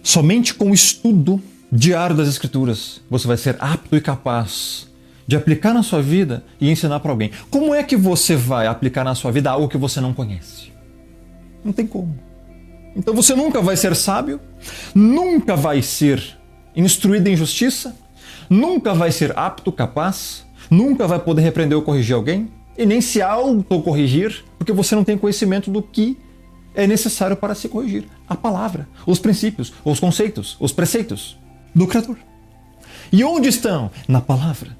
Somente com o estudo diário das Escrituras você vai ser apto e capaz de aplicar na sua vida e ensinar para alguém. Como é que você vai aplicar na sua vida algo que você não conhece? Não tem como. Então você nunca vai ser sábio, nunca vai ser instruído em justiça, nunca vai ser apto, capaz, nunca vai poder repreender ou corrigir alguém, e nem se autocorrigir, porque você não tem conhecimento do que é necessário para se corrigir. A palavra, os princípios, os conceitos, os preceitos do Criador. E onde estão? Na palavra.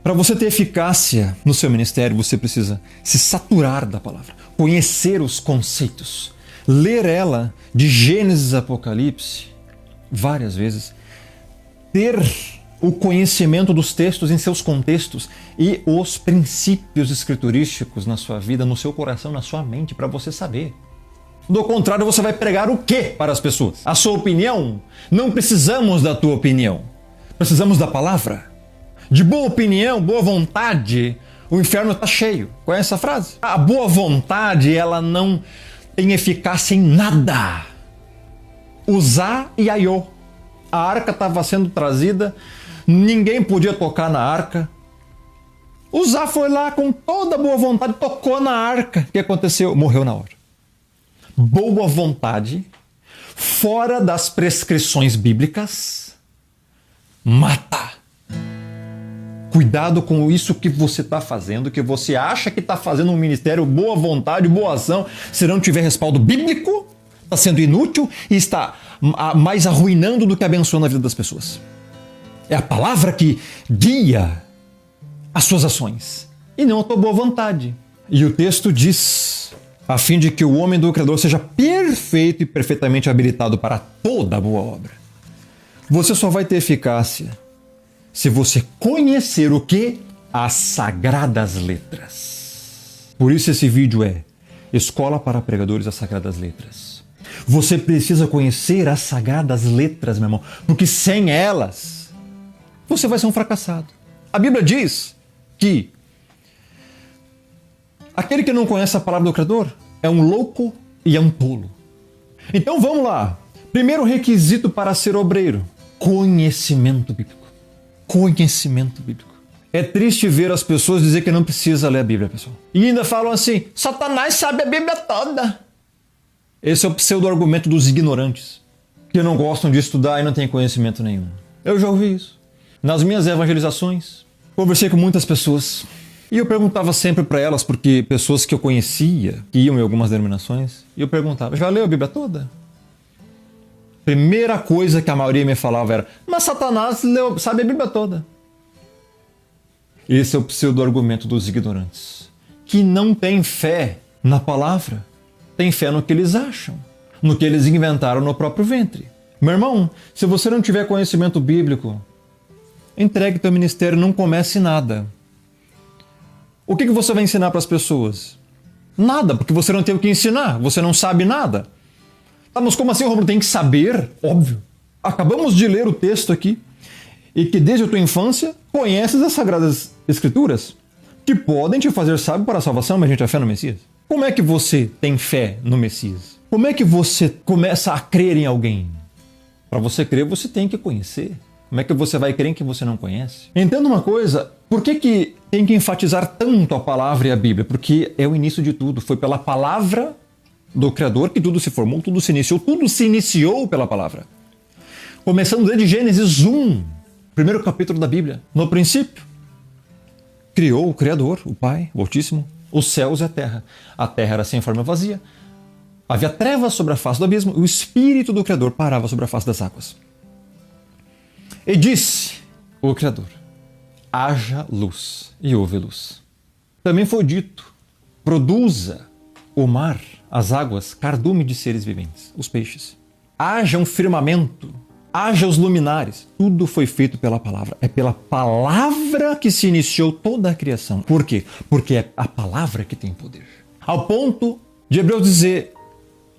Para você ter eficácia no seu ministério, você precisa se saturar da palavra, conhecer os conceitos, ler ela de Gênesis a Apocalipse várias vezes, ter o conhecimento dos textos em seus contextos e os princípios escriturísticos na sua vida, no seu coração, na sua mente, para você saber. Do contrário, você vai pregar o quê para as pessoas? A sua opinião? Não precisamos da tua opinião. Precisamos da palavra. De boa opinião, boa vontade, o inferno está cheio. Conhece essa frase? A boa vontade, ela não tem eficácia em nada. Uzá e Aiô. A arca estava sendo trazida, ninguém podia tocar na arca. Uzá foi lá com toda boa vontade, tocou na arca. O que aconteceu? Morreu na hora. Boa vontade, fora das prescrições bíblicas, mata. Cuidado com isso que você está fazendo, que você acha que está fazendo um ministério, boa vontade, boa ação. Se não tiver respaldo bíblico, Está sendo inútil e está mais arruinando do que abençoando a vida das pessoas. É a palavra que guia as suas ações e não a tua boa vontade. E o texto diz, a fim de que o homem do Criador seja perfeito e perfeitamente habilitado para toda boa obra. Você só vai ter eficácia se você conhecer o que? As Sagradas Letras. Por isso esse vídeo é Escola para Pregadores das Sagradas Letras. Você precisa conhecer as Sagradas Letras, meu irmão, porque sem elas você vai ser um fracassado. A Bíblia diz que aquele que não conhece a palavra do Criador é um louco e é um tolo. Então vamos lá. Primeiro requisito para ser obreiro: conhecimento bíblico. Conhecimento bíblico. É triste ver as pessoas dizer que não precisa ler a Bíblia, pessoal. E ainda falam assim: Satanás sabe a Bíblia toda. Esse é o pseudo-argumento dos ignorantes, que não gostam de estudar e não têm conhecimento nenhum. Eu já ouvi isso. Nas minhas evangelizações, conversei com muitas pessoas e eu perguntava sempre para elas, porque pessoas que eu conhecia, que iam em algumas denominações, e eu perguntava: já leu a Bíblia toda? Primeira coisa que a maioria me falava era: mas Satanás sabe a Bíblia toda. Esse é o pseudo-argumento dos ignorantes, que não têm fé na palavra, têm fé no que eles acham, no que eles inventaram no próprio ventre. Meu irmão, se você não tiver conhecimento bíblico, entregue teu ministério, não comece nada. O que você vai ensinar para as pessoas? Nada, porque você não tem o que ensinar, você não sabe nada. Ah, mas como assim, Romulo? Tem que saber? Óbvio. Acabamos de ler o texto aqui, e que desde a tua infância conheces as Sagradas Escrituras, que podem te fazer sábio para a salvação, mas a gente a fé no Messias. Como é que você tem fé no Messias? Como é que você começa a crer em alguém? Para você crer, você tem que conhecer. Como é que você vai crer em quem você não conhece? Entenda uma coisa, por que tem que enfatizar tanto a palavra e a Bíblia? Porque é o início de tudo, foi pela palavra do Criador que tudo se formou, tudo se iniciou pela palavra. Começando desde Gênesis 1, primeiro capítulo da Bíblia. No princípio, criou o Criador, o Pai, o Altíssimo, os céus e a terra. A terra era sem forma e vazia. Havia trevas sobre a face do abismo e o Espírito do Criador parava sobre a face das águas. E disse o Criador: haja luz, e houve luz. Também foi dito: produza o mar, as águas, cardume de seres viventes, os peixes. Haja um firmamento, haja os luminares. Tudo foi feito pela palavra. É pela palavra que se iniciou toda a criação. Por quê? Porque é a palavra que tem poder. Ao ponto de Hebreus dizer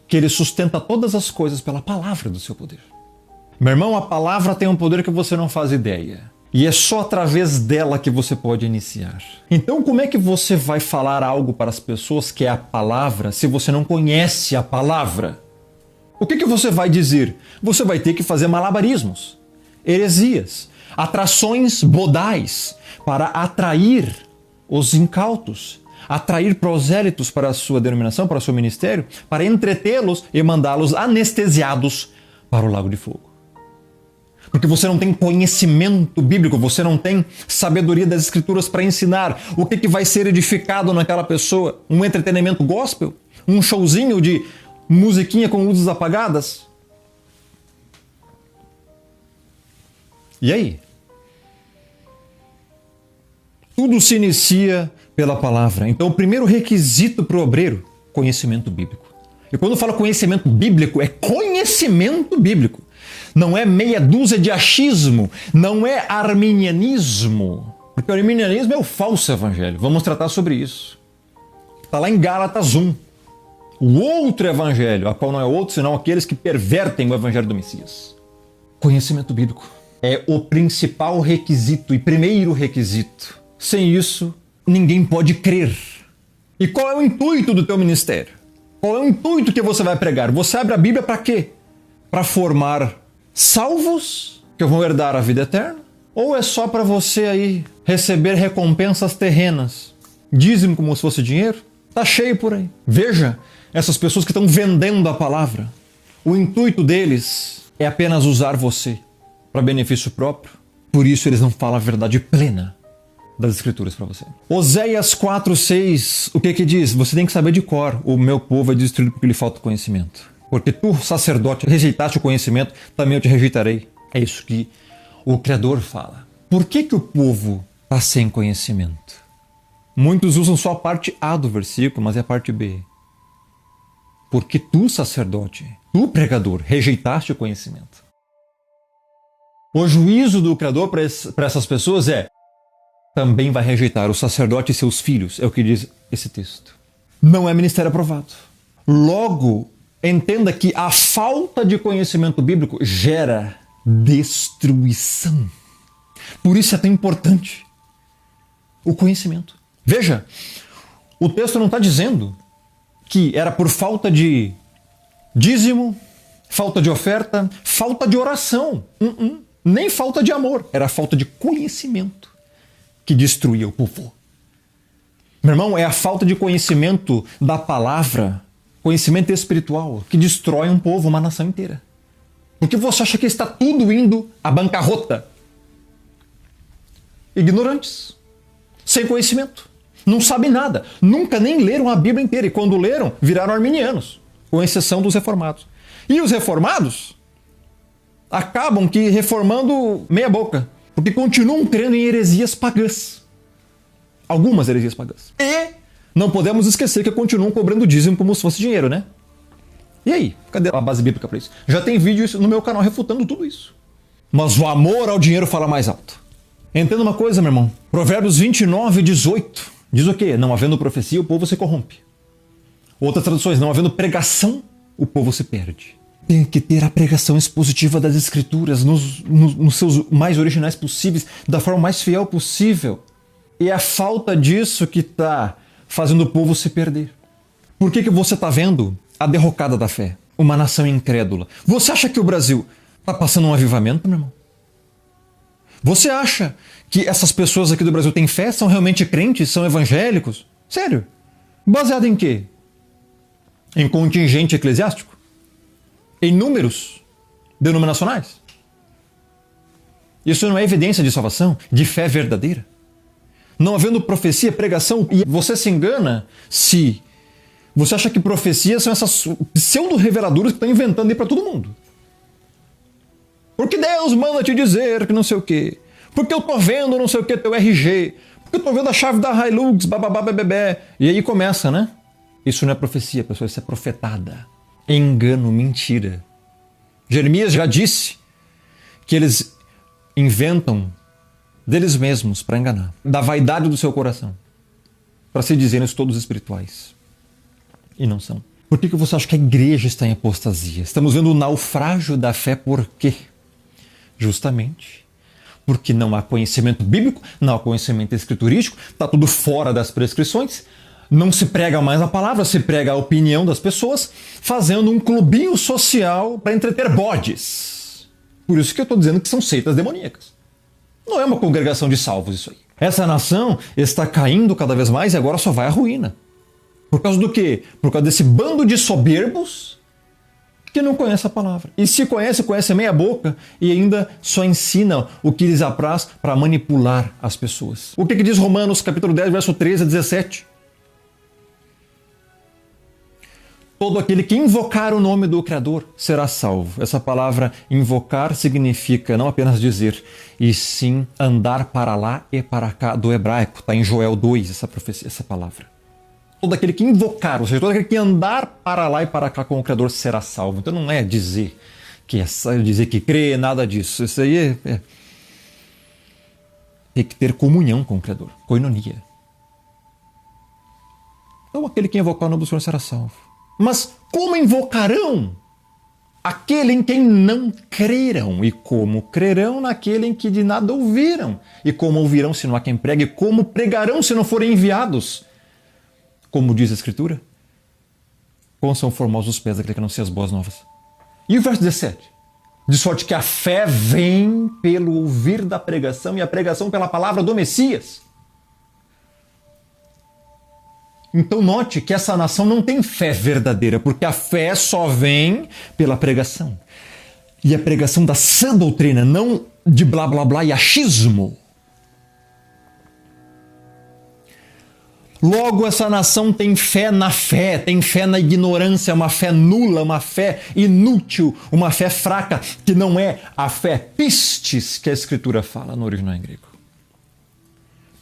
que ele sustenta todas as coisas pela palavra do seu poder. Meu irmão, a palavra tem um poder que você não faz ideia. E é só através dela que você pode iniciar. Então, como é que você vai falar algo para as pessoas que é a palavra, se você não conhece a palavra? O que você vai dizer? Você vai ter que fazer malabarismos, heresias, atrações bodais para atrair os incautos, atrair prosélitos para a sua denominação, para o seu ministério, para entretê-los e mandá-los anestesiados para o lago de fogo. Porque você não tem conhecimento bíblico, você não tem sabedoria das Escrituras para ensinar o que vai ser edificado naquela pessoa. Um entretenimento gospel? Um showzinho de musiquinha com luzes apagadas? E aí? Tudo se inicia pela palavra. Então, o primeiro requisito para o obreiro: conhecimento bíblico. E quando eu falo conhecimento bíblico, é conhecimento bíblico. Não é meia dúzia de achismo, não é arminianismo. Porque o arminianismo é o falso evangelho. Vamos tratar sobre isso. Está lá em Gálatas 1. O outro evangelho, a qual não é outro senão aqueles que pervertem o evangelho do Messias. Conhecimento bíblico é o principal requisito e primeiro requisito. Sem isso, ninguém pode crer. E qual é o intuito do teu ministério? Qual é o intuito que você vai pregar? Você abre a Bíblia para quê? Para formar salvos que vão herdar a vida eterna? Ou é só para você aí receber recompensas terrenas? Dízimo como se fosse dinheiro? Tá cheio por aí. Veja essas pessoas que estão vendendo a palavra. O intuito deles é apenas usar você para benefício próprio. Por isso eles não falam a verdade plena das Escrituras para você. Oséias 4:6, o que diz? Você tem que saber de cor: o meu povo é destruído porque lhe falta conhecimento. Porque tu, sacerdote, rejeitaste o conhecimento, também eu te rejeitarei. É isso que o Criador fala. Por que o povo está sem conhecimento? Muitos usam só a parte A do versículo, mas é a parte B. Porque tu, sacerdote, tu, pregador, rejeitaste o conhecimento. O juízo do Criador para essas pessoas também vai rejeitar o sacerdote e seus filhos, é o que diz esse texto. Não é ministério aprovado. Logo, entenda que a falta de conhecimento bíblico gera destruição. Por isso é tão importante o conhecimento. Veja, o texto não está dizendo que era por falta de dízimo, falta de oferta, falta de oração. Nem falta de amor. Era falta de conhecimento que destruía o povo. Meu irmão, é a falta de conhecimento da palavra, conhecimento espiritual, que destrói um povo, uma nação inteira. Porque você acha que está tudo indo à bancarrota? Ignorantes, sem conhecimento, não sabem nada, nunca nem leram a Bíblia inteira, e quando leram, viraram arminianos, com exceção dos reformados. E os reformados acabam que reformando meia boca, porque continuam crendo em heresias pagãs. Algumas heresias pagãs. E não podemos esquecer que continuam cobrando dízimo como se fosse dinheiro, né? E aí? Cadê a base bíblica para isso? Já tem vídeo no meu canal refutando tudo isso. Mas o amor ao dinheiro fala mais alto. Entenda uma coisa, meu irmão. Provérbios 29:18 diz o quê? Não havendo profecia, o povo se corrompe. Outras traduções, não havendo pregação, o povo se perde. Tem que ter a pregação expositiva das Escrituras nos seus mais originais possíveis, da forma mais fiel possível. E é a falta disso que está fazendo o povo se perder. Por que você está vendo a derrocada da fé? Uma nação incrédula. Você acha que o Brasil está passando um avivamento, meu irmão? Você acha que essas pessoas aqui do Brasil têm fé? São realmente crentes? São evangélicos? Sério? Baseado em quê? Em contingente eclesiástico? Em números denominacionais? Isso não é evidência de salvação, de fé verdadeira? Não havendo profecia, pregação, e você se engana se você acha que profecias são essas pseudo-reveladuras que estão inventando aí para todo mundo. Porque Deus manda te dizer que não sei o quê. Porque eu tô vendo não sei o que teu RG. Porque eu tô vendo a chave da Hilux, bababá, bebê. E aí começa, né? Isso não é profecia, pessoal, isso é profetada. Engano, mentira. Jeremias já disse que eles inventam deles mesmos para enganar, da vaidade do seu coração, para se dizerem todos espirituais. E não são. Por que você acha que a igreja está em apostasia? Estamos vendo o naufrágio da fé por quê? Justamente porque não há conhecimento bíblico, não há conhecimento escriturístico, está tudo fora das prescrições, não se prega mais a palavra, se prega a opinião das pessoas, fazendo um clubinho social para entreter bodes. Por isso que eu estou dizendo que são seitas demoníacas. Não é uma congregação de salvos isso aí. Essa nação está caindo cada vez mais e agora só vai à ruína. Por causa do quê? Por causa desse bando de soberbos que não conhece a palavra. E se conhece, conhece meia boca e ainda só ensina o que lhes apraz para manipular as pessoas. O que diz Romanos capítulo 10, verso 13 a 17? Todo aquele que invocar o nome do Criador será salvo. Essa palavra invocar significa não apenas dizer, e sim andar para lá e para cá, do hebraico. Está em Joel 2 essa profecia, essa palavra. Todo aquele que invocar, ou seja, todo aquele que andar para lá e para cá com o Criador será salvo. Então não é dizer que crê, nada disso. Isso aí tem que ter comunhão com o Criador, koinonia. Então aquele que invocar o nome do Senhor será salvo. Mas como invocarão aquele em quem não creram? E como crerão naquele em que de nada ouviram? E como ouvirão se não há quem pregue? E como pregarão se não forem enviados? Como diz a Escritura? Quão são formosos os pés daquele que anuncia as boas novas. E o verso 17? De sorte que a fé vem pelo ouvir da pregação e a pregação pela palavra do Messias. Então note que essa nação não tem fé verdadeira, porque a fé só vem pela pregação. E a pregação da sã doutrina, não de blá blá blá e achismo. Logo, essa nação tem fé na fé, tem fé na ignorância, uma fé nula, uma fé inútil, uma fé fraca, que não é a fé pistis que a Escritura fala no original em grego.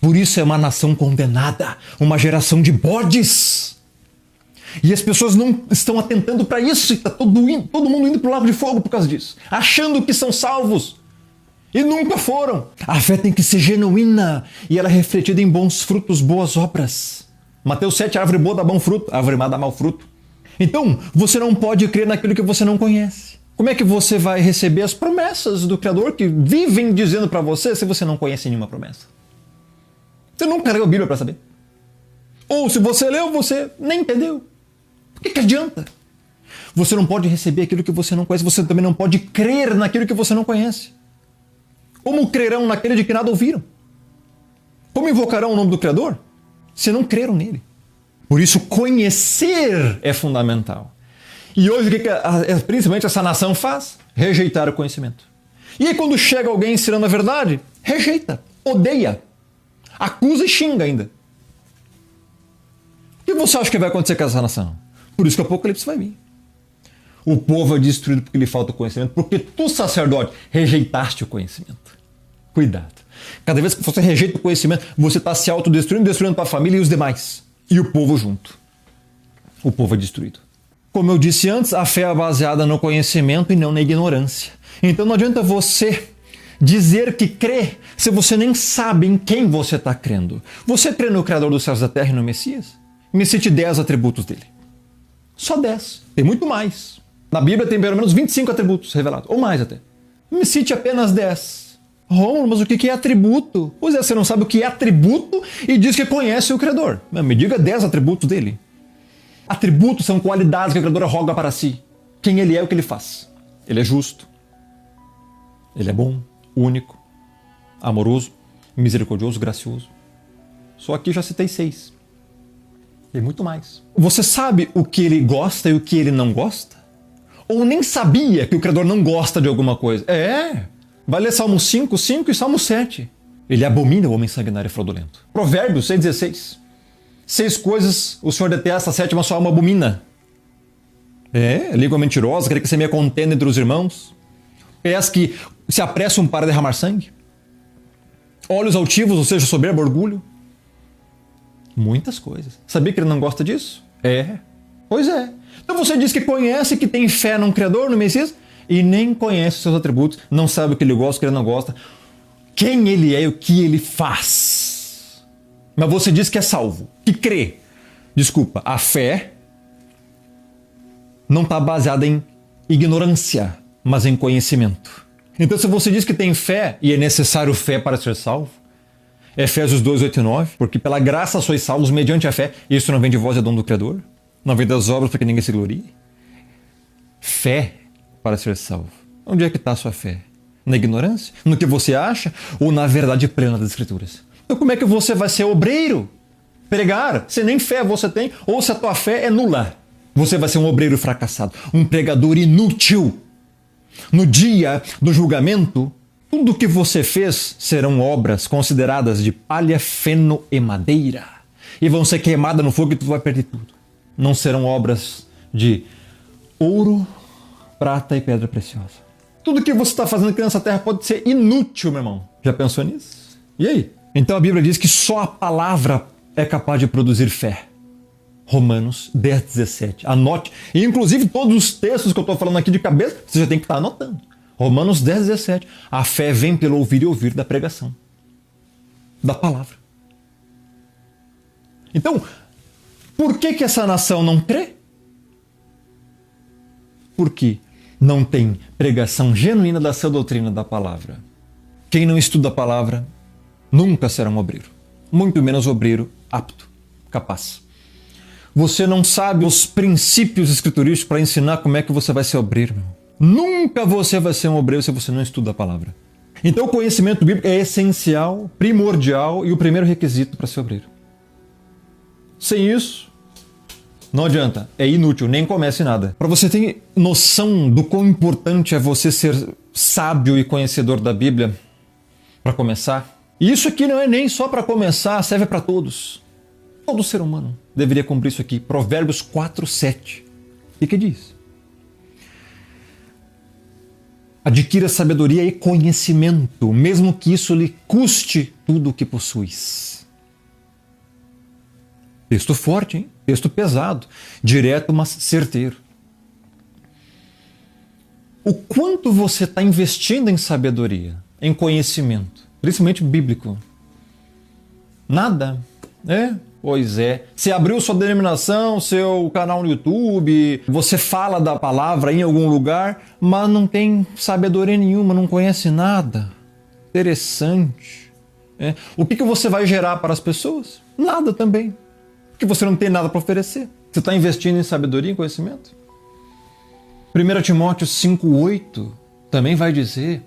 Por isso é uma nação condenada, uma geração de bodes. E as pessoas não estão atentando para isso, e está todo mundo indo para o lago de fogo por causa disso, achando que são salvos. E nunca foram. A fé tem que ser genuína e ela é refletida em bons frutos, boas obras. Mateus 7, a árvore boa dá bom fruto, a árvore má dá mau fruto. Então, você não pode crer naquilo que você não conhece. Como é que você vai receber as promessas do Criador que vivem dizendo para você se você não conhece nenhuma promessa? Você nunca leu a Bíblia para saber. Ou se você leu, você nem entendeu. Por que adianta? Você não pode receber aquilo que você não conhece, você também não pode crer naquilo que você não conhece. Como crerão naquele de que nada ouviram? Como invocarão o nome do Criador se não creram nele? Por isso, conhecer é fundamental. E hoje, o que principalmente essa nação faz? Rejeitar o conhecimento. E aí, quando chega alguém ensinando a verdade, rejeita, odeia, acusa e xinga ainda. O que você acha que vai acontecer com essa nação? Por isso que o Apocalipse vai vir. O povo é destruído porque lhe falta o conhecimento, porque tu, sacerdote, rejeitaste o conhecimento. Cuidado. Cada vez que você rejeita o conhecimento, você está se autodestruindo, destruindo para a família e os demais. E o povo junto. O povo é destruído. Como eu disse antes, a fé é baseada no conhecimento e não na ignorância. Então não adianta você dizer que crê se você nem sabe em quem você está crendo. Você crê no Criador dos céus e da terra e no Messias? Me cite 10 atributos dele. Só 10. Tem muito mais. Na Bíblia tem pelo menos 25 atributos revelados, ou mais até. Me cite apenas 10. Rômulo, mas o que é atributo? Pois é, você não sabe o que é atributo e diz que conhece o Criador. Me diga 10 atributos dele. Atributos são qualidades que o Criador roga para si. Quem ele é, o que ele faz. Ele é justo. Ele é bom, único, amoroso, misericordioso, gracioso. Só aqui já citei 6. Tem muito mais. Você sabe o que ele gosta e o que ele não gosta? Ou nem sabia que o Criador não gosta de alguma coisa? Vai ler Salmo 5, 5 e Salmo 7. Ele abomina o homem sanguinário e fraudulento. Provérbios 6,16. 6 coisas o Senhor detesta, a 7ª sua alma abomina. Língua mentirosa, querer que semeia contenda entre os irmãos. Pés que se apressam para derramar sangue. Olhos altivos, ou seja, soberbo, orgulho. Muitas coisas. Sabia que ele não gosta disso? Pois é. Então você diz que conhece, que tem fé num Criador, no Messias, e nem conhece os seus atributos, não sabe o que ele gosta, o que ele não gosta, quem ele é e o que ele faz. Mas você diz que é salvo, que crê. Desculpa, a fé não está baseada em ignorância, mas em conhecimento. Então se você diz que tem fé, e é necessário fé para ser salvo, Efésios 2, 8 e 9, porque pela graça sois salvos mediante a fé, e isso não vem de vós, é dom do Criador, não vem das obras para que ninguém se glorie. Fé para ser salvo. Onde é que está a sua fé? Na ignorância? No que você acha? Ou na verdade plena das Escrituras? Então como é que você vai ser obreiro? Pregar? Se nem fé você tem, ou se a tua fé é nula. Você vai ser um obreiro fracassado, um pregador inútil. No dia do julgamento, tudo que você fez serão obras consideradas de palha, feno e madeira. E vão ser queimadas no fogo e tu vai perder tudo. Não serão obras de ouro, prata e pedra preciosa. Tudo que você está fazendo aqui nessa terra pode ser inútil, meu irmão. Já pensou nisso? E aí? Então a Bíblia diz que só a palavra é capaz de produzir fé. Romanos 10, 17. Anote. E inclusive todos os textos que eu estou falando aqui de cabeça, você já tem que estar anotando. Romanos 10, 17. A fé vem pelo ouvir e ouvir da pregação. Da palavra. Então, por que essa nação não crê? Porque não tem pregação genuína da sua doutrina da palavra. Quem não estuda a palavra nunca será um obreiro. Muito menos obreiro apto, capaz. Você não sabe os princípios escriturísticos para ensinar como é que você vai ser obreiro, meu. Nunca você vai ser um obreiro se você não estuda a palavra. Então o conhecimento bíblico é essencial, primordial e o primeiro requisito para ser obreiro. Sem isso, não adianta, é inútil, nem comece nada. Para você ter noção do quão importante é você ser sábio e conhecedor da Bíblia, para começar, e isso aqui não é nem só para começar, serve para todos. Todo ser humano deveria cumprir isso aqui. Provérbios 4:7. O que diz? Adquira sabedoria e conhecimento, mesmo que isso lhe custe tudo o que possuis. Texto forte, hein? Texto pesado, direto, mas certeiro. O quanto você está investindo em sabedoria, em conhecimento, principalmente bíblico? Nada, né? Pois é. Você abriu sua denominação, seu canal no YouTube, você fala da palavra em algum lugar, mas não tem sabedoria nenhuma, não conhece nada. Interessante. É. O que você vai gerar para as pessoas? Nada também. Porque você não tem nada para oferecer. Você está investindo em sabedoria e conhecimento? 1 Timóteo 5:8 também vai dizer: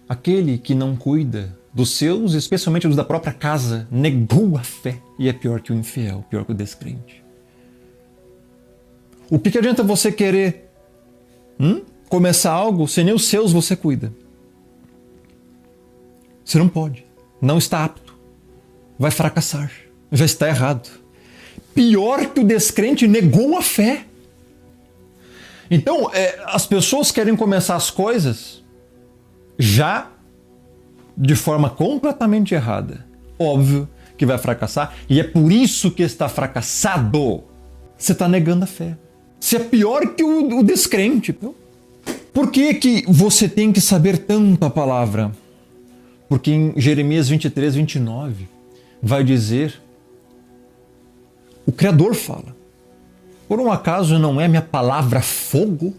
aquele que não cuida dos seus, especialmente dos da própria casa, negou a fé e é pior que o infiel, pior que o descrente. O que adianta você querer começar algo se nem os seus você cuida? Você não pode, não está apto, vai fracassar, já está errado. Pior que o descrente, negou a fé. Então, as pessoas querem começar as coisas já de forma completamente errada. Óbvio que vai fracassar, e é por isso que está fracassado. Você está negando a fé. Você é pior que o descrente. Por que você tem que saber tanto a palavra? Porque em Jeremias 23:29 vai dizer, o Criador fala: por um acaso não é minha palavra fogo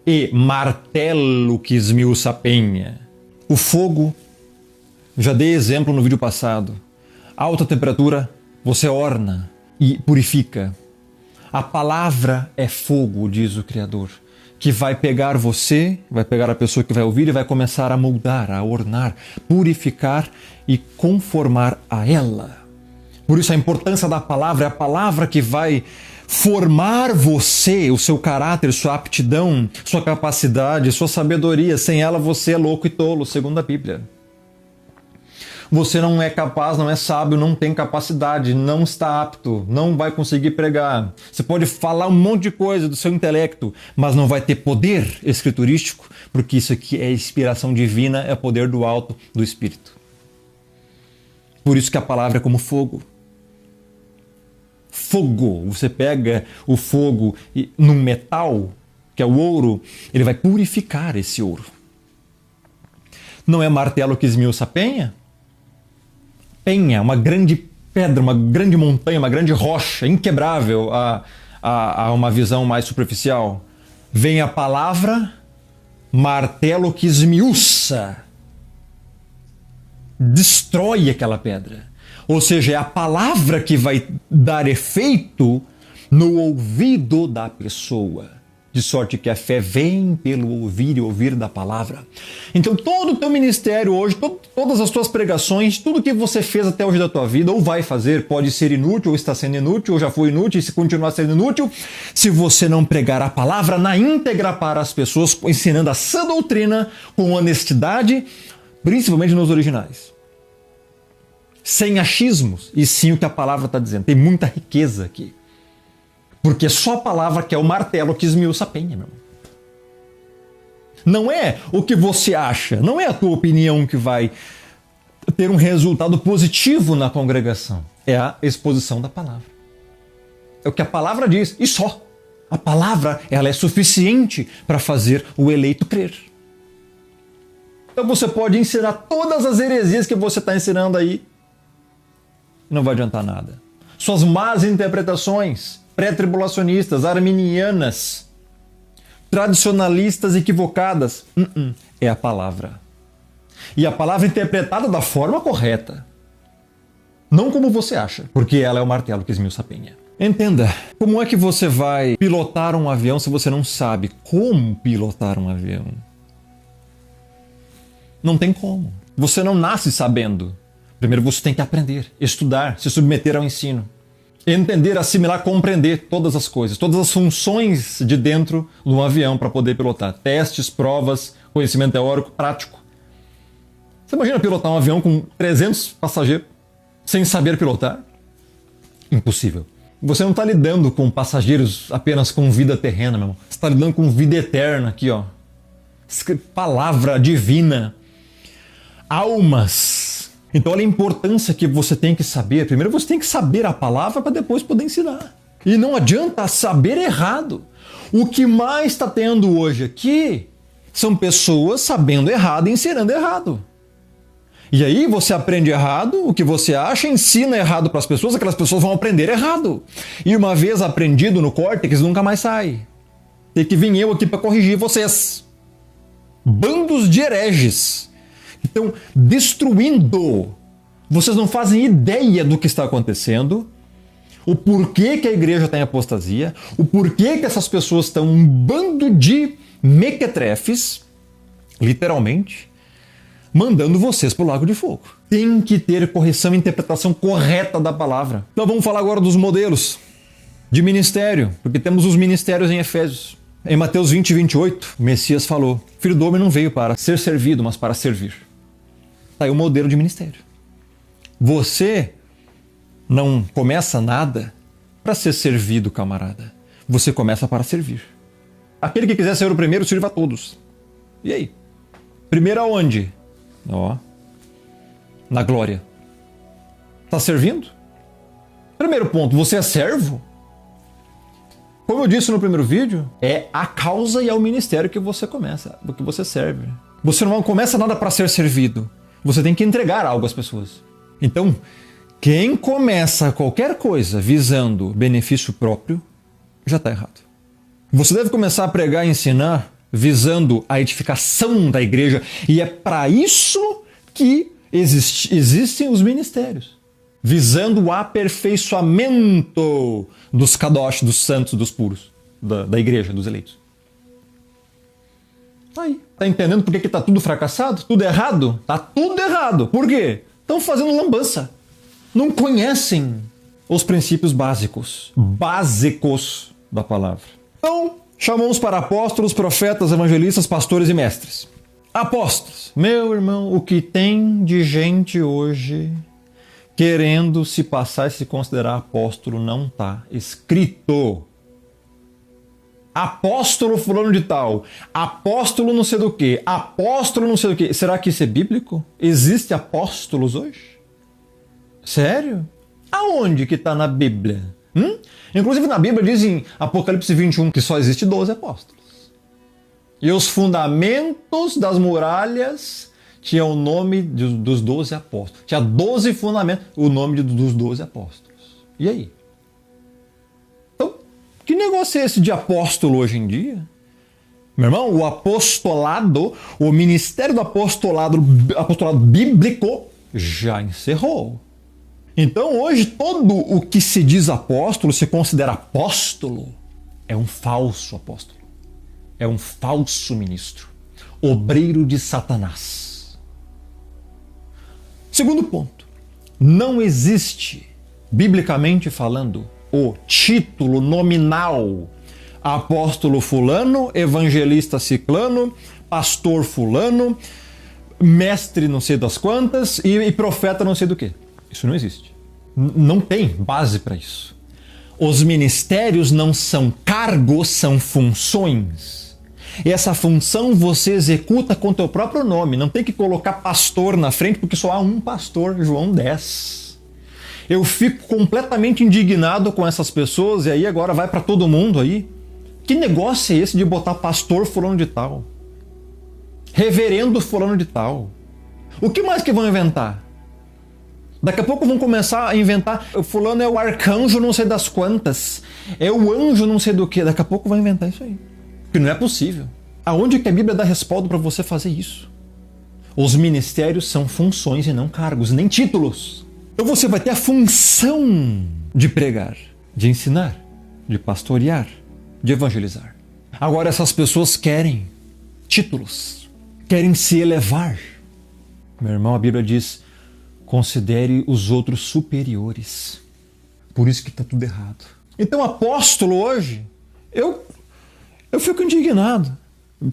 e martelo que esmiuça a penha? O fogo, já dei exemplo no vídeo passado, alta temperatura, você orna e purifica. A palavra é fogo, diz o Criador, que vai pegar você, vai pegar a pessoa que vai ouvir e vai começar a moldar, a ornar, purificar e conformar a ela. Por isso a importância da palavra, é a palavra que vai formar você, o seu caráter, sua aptidão, sua capacidade, sua sabedoria. Sem ela você é louco e tolo, segundo a Bíblia. Você não é capaz, não é sábio, não tem capacidade, não está apto, não vai conseguir pregar. Você pode falar um monte de coisa do seu intelecto, mas não vai ter poder escriturístico, porque isso aqui é inspiração divina, é poder do alto, do Espírito. Por isso que a palavra é como fogo. Fogo, você pega o fogo num metal, que é o ouro, ele vai purificar esse ouro. Não é martelo que esmiuça a penha? Penha, uma grande pedra, uma grande montanha, uma grande rocha, inquebrável a uma visão mais superficial. Vem a palavra, martelo que esmiuça, destrói aquela pedra. Ou seja, é a palavra que vai dar efeito no ouvido da pessoa. De sorte que a fé vem pelo ouvir e ouvir da palavra. Então todo o teu ministério hoje, todas as tuas pregações, tudo que você fez até hoje da tua vida, ou vai fazer, pode ser inútil, ou está sendo inútil, ou já foi inútil, e se continuar sendo inútil, se você não pregar a palavra na íntegra para as pessoas, ensinando a sã doutrina com honestidade, principalmente nos originais. Sem achismos, e sim o que a palavra está dizendo. Tem muita riqueza aqui. Porque só a palavra que é o martelo que esmiuça a penha, meu irmão. Não é o que você acha, não é a tua opinião que vai ter um resultado positivo na congregação. É a exposição da palavra. É o que a palavra diz, e só. A palavra, ela é suficiente para fazer o eleito crer. Então você pode ensinar todas as heresias que você está ensinando aí, não vai adiantar nada. Suas más interpretações pré-tribulacionistas, arminianas, tradicionalistas equivocadas, é a palavra. E a palavra interpretada da forma correta. Não como você acha, porque ela é o martelo que esmiuça a penha. Entenda, como é que você vai pilotar um avião se você não sabe como pilotar um avião? Não tem como. Você não nasce sabendo. Primeiro você tem que aprender, estudar, se submeter ao ensino. Entender, assimilar, compreender todas as coisas, todas as funções de dentro de um avião para poder pilotar. Testes, provas, conhecimento teórico, prático. Você imagina pilotar um avião com 300 passageiros? sem saber pilotar? Impossível. Você não está lidando com passageiros apenas com vida terrena, meu irmão. Você está lidando com vida eterna aqui, ó. Palavra divina. Almas. Então olha a importância que você tem que saber. Primeiro você tem que saber a palavra para depois poder ensinar. E não adianta saber errado. O que mais está tendo hoje aqui são pessoas sabendo errado e ensinando errado. E aí você aprende errado, o que você acha, ensina errado para as pessoas, aquelas pessoas vão aprender errado. E uma vez aprendido no córtex, nunca mais sai. Tem que vir eu aqui para corrigir vocês. Bandos de hereges que estão destruindo. Vocês não fazem ideia do que está acontecendo, o porquê que a igreja está em apostasia, o porquê que essas pessoas estão um bando de mequetrefes, literalmente, mandando vocês para o lago de fogo. Tem que ter correção e interpretação correta da palavra. Então vamos falar agora dos modelos de ministério, porque temos os ministérios em Efésios. Em Mateus 20, 28, o Messias falou: Filho do homem não veio para ser servido, mas para servir. Está aí o modelo de ministério. Você não começa nada para ser servido, camarada. Você começa para servir. Aquele que quiser ser o primeiro, sirva a todos. E aí? Primeiro aonde? Ó, na glória. Está servindo? Primeiro ponto, você é servo? Como eu disse no primeiro vídeo, é a causa e é o ministério que você começa, do que você serve. Você não começa nada para ser servido. Você tem que entregar algo às pessoas. Então, quem começa qualquer coisa visando benefício próprio, já está errado. Você deve começar a pregar e ensinar visando a edificação da igreja, e é para isso que existem os ministérios, visando o aperfeiçoamento dos kadosh, dos santos, dos puros, da igreja, dos eleitos. Aí, tá entendendo por que tá tudo fracassado? Tudo errado? Tá tudo errado. Por quê? Estão fazendo lambança. Não conhecem os princípios básicos da palavra. Então, chamamos para apóstolos, profetas, evangelistas, pastores e mestres. Apóstolos. Meu irmão, o que tem de gente hoje querendo se passar e se considerar apóstolo não está escrito. Apóstolo fulano de tal, apóstolo não sei do que, apóstolo não sei do que. Será que isso é bíblico? Existe apóstolos hoje? Sério? Aonde que está na Bíblia? Inclusive na Bíblia diz em Apocalipse 21 que só existe 12 apóstolos. E os fundamentos das muralhas tinham o nome dos 12 apóstolos. Tinha 12 fundamentos, o nome dos 12 apóstolos. E aí? Então, que negócio é esse de apóstolo hoje em dia? Meu irmão, o apostolado, o ministério do apostolado bíblico já encerrou. Então hoje todo o que se diz apóstolo, se considera apóstolo, é um falso apóstolo. É um falso ministro. Obreiro de Satanás. Segundo ponto. Não existe, biblicamente falando, o título nominal apóstolo fulano, evangelista ciclano, pastor fulano, mestre não sei das quantas e profeta não sei do que. Isso não existe. Não tem base para isso. Os ministérios não são cargos, são funções. E essa função você executa com o teu próprio nome. Não tem que colocar pastor na frente, porque só há um pastor, João 10. Eu fico completamente indignado com essas pessoas, e aí agora vai para todo mundo aí. Que negócio é esse de botar pastor fulano de tal? Reverendo fulano de tal? O que mais que vão inventar? Daqui a pouco vão começar a inventar, o fulano é o arcanjo não sei das quantas, é o anjo não sei do que. Daqui a pouco vai inventar isso aí. Porque não é possível. Aonde que a Bíblia dá respaldo para você fazer isso? Os ministérios são funções e não cargos, nem títulos. Então você vai ter a função de pregar, de ensinar, de pastorear, de evangelizar. Agora essas pessoas querem títulos, querem se elevar. Meu irmão, a Bíblia diz: considere os outros superiores. Por isso que está tudo errado. Então, apóstolo hoje, eu fico indignado.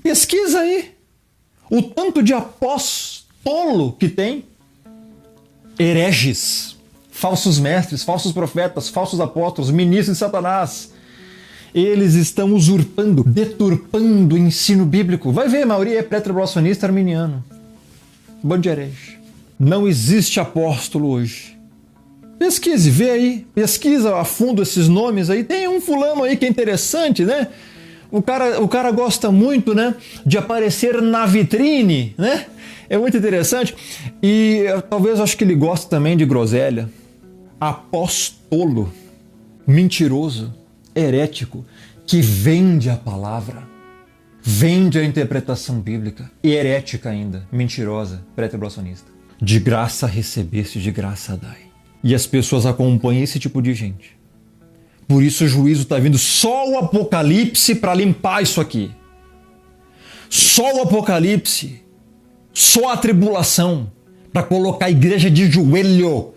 Pesquisa aí o tanto de apóstolo que tem. Hereges, falsos mestres, falsos profetas, falsos apóstolos, ministros de Satanás. Eles estão usurpando, deturpando o ensino bíblico. Vai ver, a maioria é pré-tribulacionista arminiano. Bando de herege. Não existe apóstolo hoje. Pesquise, vê aí. Pesquisa a fundo esses nomes aí. Tem um fulano aí que é interessante, né? O cara gosta muito, né, de aparecer na vitrine, né? É muito interessante. E talvez acho que ele gosta também de groselha. Apóstolo, mentiroso, herético, que vende a palavra, vende a interpretação bíblica, e herética ainda, mentirosa, pré-tribulacionista. De graça recebeste, de graça dai. E as pessoas acompanham esse tipo de gente. Por isso o juízo está vindo, só o Apocalipse para limpar isso aqui. Só o Apocalipse, só a tribulação, para colocar a igreja de joelho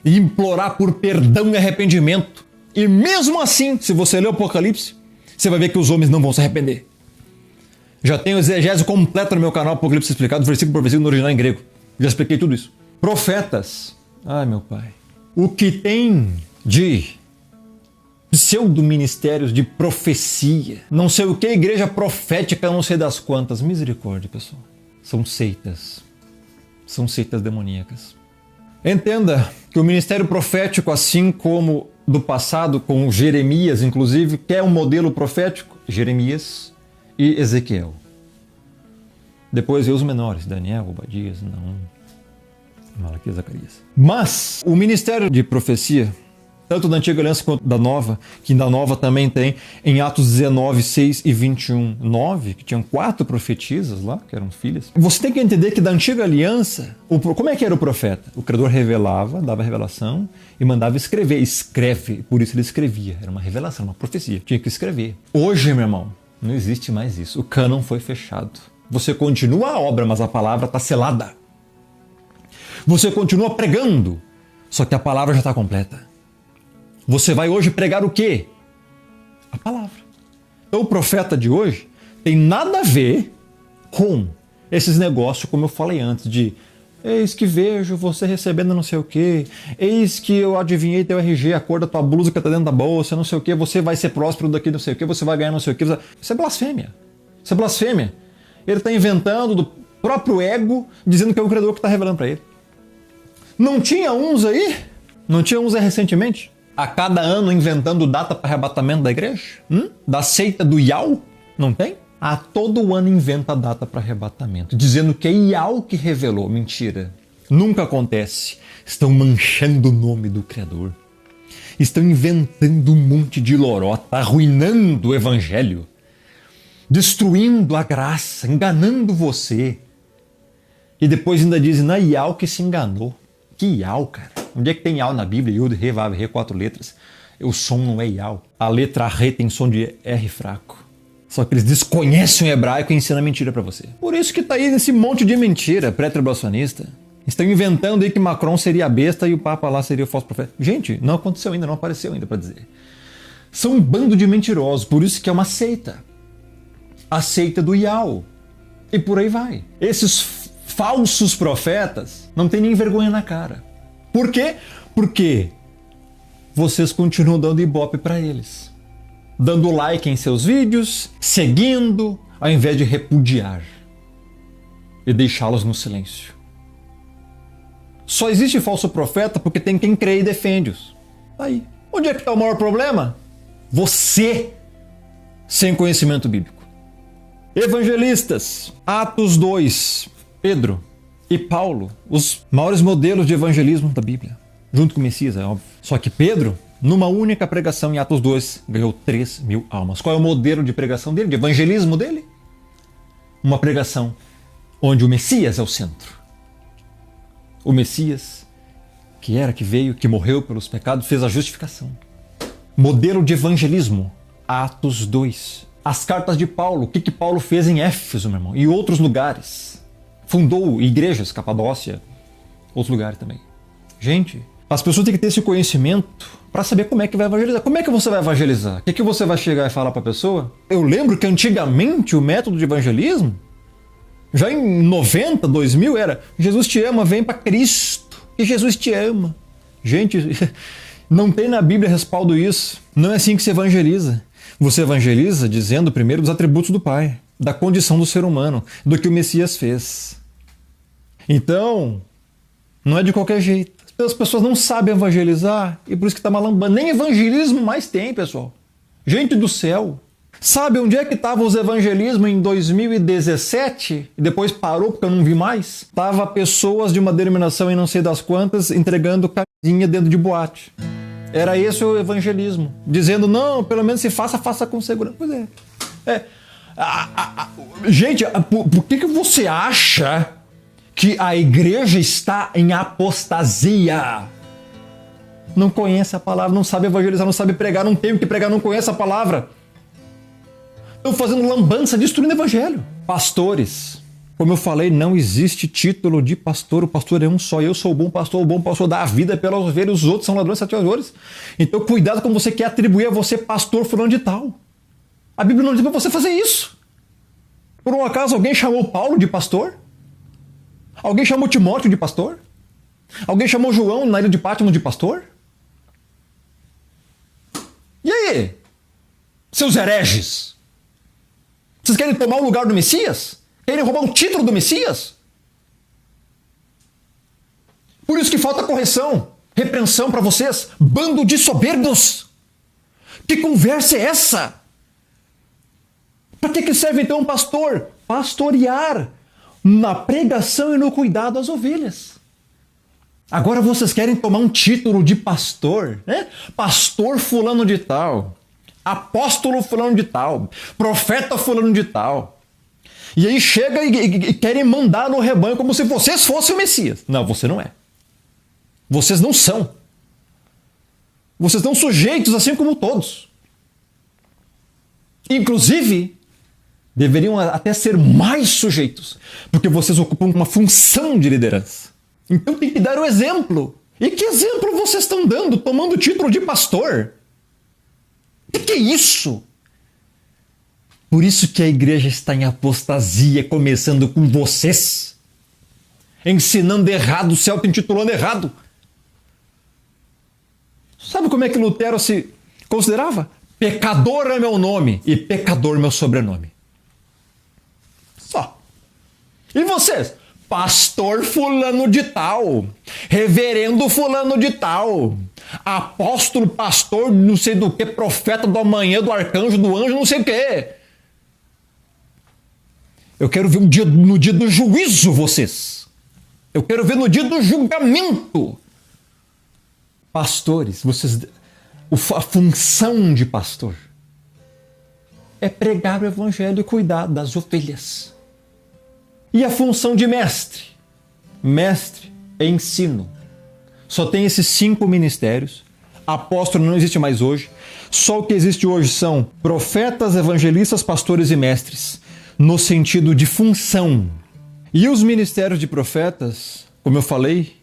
e implorar por perdão e arrependimento. E mesmo assim, se você ler o Apocalipse, você vai ver que os homens não vão se arrepender. Já tem o exegese completo no meu canal, Apocalipse Explicado, versículo por versículo no original em grego. Já expliquei tudo isso. Profetas. Ai, meu pai. O que tem de pseudo-ministérios de profecia, não sei o que, igreja profética, não sei das quantas. Misericórdia, pessoal. São seitas. São seitas demoníacas. Entenda que o ministério profético, assim como do passado com Jeremias, inclusive, que é um modelo profético, Jeremias e Ezequiel. Depois veio os menores, Daniel, Obadias, Naum, Malaquias, Zacarias. Mas o ministério de profecia, tanto da Antiga Aliança quanto da Nova, que da Nova também tem em Atos 19, 6 e 21, 9, que tinham 4 profetisas lá, que eram filhas. Você tem que entender que da Antiga Aliança, como é que era o profeta? O Criador revelava, dava revelação e mandava escrever. Escreve, por isso ele escrevia. Era uma revelação, uma profecia. Tinha que escrever. Hoje, meu irmão, não existe mais isso. O cânon foi fechado. Você continua a obra, mas a palavra está selada. Você continua pregando, só que a palavra já está completa. Você vai hoje pregar o quê? A palavra. Então o profeta de hoje tem nada a ver com esses negócios, como eu falei antes, de eis que vejo você recebendo não sei o quê, eis que eu adivinhei teu RG, a cor da tua blusa que está dentro da bolsa, não sei o quê, você vai ser próspero daqui, não sei o quê, você vai ganhar não sei o quê. Isso é blasfêmia. Isso é blasfêmia. Ele está inventando do próprio ego, dizendo que é o Criador que está revelando para ele. Não tinha uns aí? Não tinha uns aí recentemente? A cada ano inventando data para arrebatamento da igreja? Da seita do Iau? Não tem? A todo ano inventa data para arrebatamento, dizendo que é Iau que revelou. Mentira. Nunca acontece. Estão manchando o nome do Criador. Estão inventando um monte de lorota, arruinando o evangelho, destruindo a graça, enganando você. E depois ainda dizem, não é Iau que se enganou. Que Iau, cara? Onde é que tem Iau na Bíblia? Yud, Re, Vav, Re, 4 letras. O som não é Iau. A letra Re tem som de R fraco. Só que eles desconhecem o hebraico e ensinam mentira pra você. Por isso que tá aí esse monte de mentira pré-tribulacionista. Estão inventando aí que Macron seria a besta e o Papa lá seria o falso profeta. Gente, não aconteceu ainda, não apareceu ainda pra dizer. São um bando de mentirosos, por isso que é uma seita. A seita do Iau. E por aí vai. Esses falsos profetas não tem nem vergonha na cara. Por quê? Porque vocês continuam dando ibope para eles. Dando like em seus vídeos, seguindo, ao invés de repudiar e deixá-los no silêncio. Só existe falso profeta porque tem quem crê e defende-os. Aí. Onde é que está o maior problema? Você, sem conhecimento bíblico. Evangelistas, Atos 2, Pedro e Paulo, os maiores modelos de evangelismo da Bíblia, junto com o Messias, é óbvio. Só que Pedro, numa única pregação em Atos 2, ganhou 3.000 almas. Qual é o modelo de pregação dele, de evangelismo dele? Uma pregação onde o Messias é o centro. O Messias, que era, que veio, que morreu pelos pecados, fez a justificação. Modelo de evangelismo, Atos 2. As cartas de Paulo, o que Paulo fez em Éfeso, meu irmão, e outros lugares. Fundou igrejas, Capadócia, outros lugares também. Gente, as pessoas têm que ter esse conhecimento para saber como é que vai evangelizar. Como é que você vai evangelizar? O que você vai chegar e falar para a pessoa? Eu lembro que antigamente o método de evangelismo, já em 90, 2000, era Jesus te ama, vem para Cristo, e Jesus te ama. Gente, não tem na Bíblia respaldo isso. Não é assim que se evangeliza. Você evangeliza dizendo primeiro dos atributos do Pai, da condição do ser humano, do que o Messias fez. Então, não é de qualquer jeito. As pessoas não sabem evangelizar e por isso que está malambando. Nem evangelismo mais tem, pessoal. Gente do céu. Sabe onde é que estavam os evangelismos em 2017? E depois parou porque eu não vi mais? Tava pessoas de uma denominação e não sei das quantas entregando camisinha dentro de boate. Era esse o evangelismo. Dizendo, não, pelo menos se faça, faça com segurança. Pois é. Gente, por que você acha que a igreja está em apostasia? Não conhece a palavra, não sabe evangelizar, não sabe pregar, não tem o que pregar, não conhece a palavra. Estão fazendo lambança, destruindo o evangelho. Pastores, como eu falei, não existe título de pastor, o pastor é um só. Eu sou o bom pastor dá a vida pelas ovelhas, os outros são ladrões saqueadores. Então cuidado como você quer atribuir a você pastor fulano de tal. A Bíblia não diz para você fazer isso. Por um acaso alguém chamou Paulo de pastor? Alguém chamou Timóteo de pastor? Alguém chamou João na ilha de Pátmos de pastor? E aí? Seus hereges? Vocês querem tomar o lugar do Messias? Querem roubar o título do Messias? Por isso que falta correção, repreensão para vocês. Bando de soberbos! Que conversa é essa? Para que serve então um pastor? Pastorear na pregação e no cuidado às ovelhas. Agora vocês querem tomar um título de pastor, né? Pastor fulano de tal. Apóstolo fulano de tal, profeta fulano de tal. E aí chega e querem mandar no rebanho como se vocês fossem o Messias. Não, você não é. Vocês não são. Vocês estão sujeitos assim como todos. Inclusive, deveriam até ser mais sujeitos, porque vocês ocupam uma função de liderança. Então tem que dar o exemplo. E que exemplo vocês estão dando, tomando o título de pastor? O que é isso? Por isso que a igreja está em apostasia, começando com vocês. Ensinando errado, se auto-intitulando errado. Sabe como é que Lutero se considerava? Pecador é meu nome e pecador meu sobrenome. Só. E vocês? Pastor fulano de tal, reverendo fulano de tal, apóstolo, pastor, não sei do que, profeta do amanhã, do arcanjo, do anjo, não sei o que. Eu quero ver no dia do juízo vocês. Eu quero ver no dia do julgamento. Pastores, a função de pastor é pregar o evangelho e cuidar das ovelhas. E a função de mestre? Mestre é ensino. Só tem esses 5 ministérios. Apóstolo não existe mais hoje. Só o que existe hoje são profetas, evangelistas, pastores e mestres, no sentido de função. E os ministérios de profetas, como eu falei,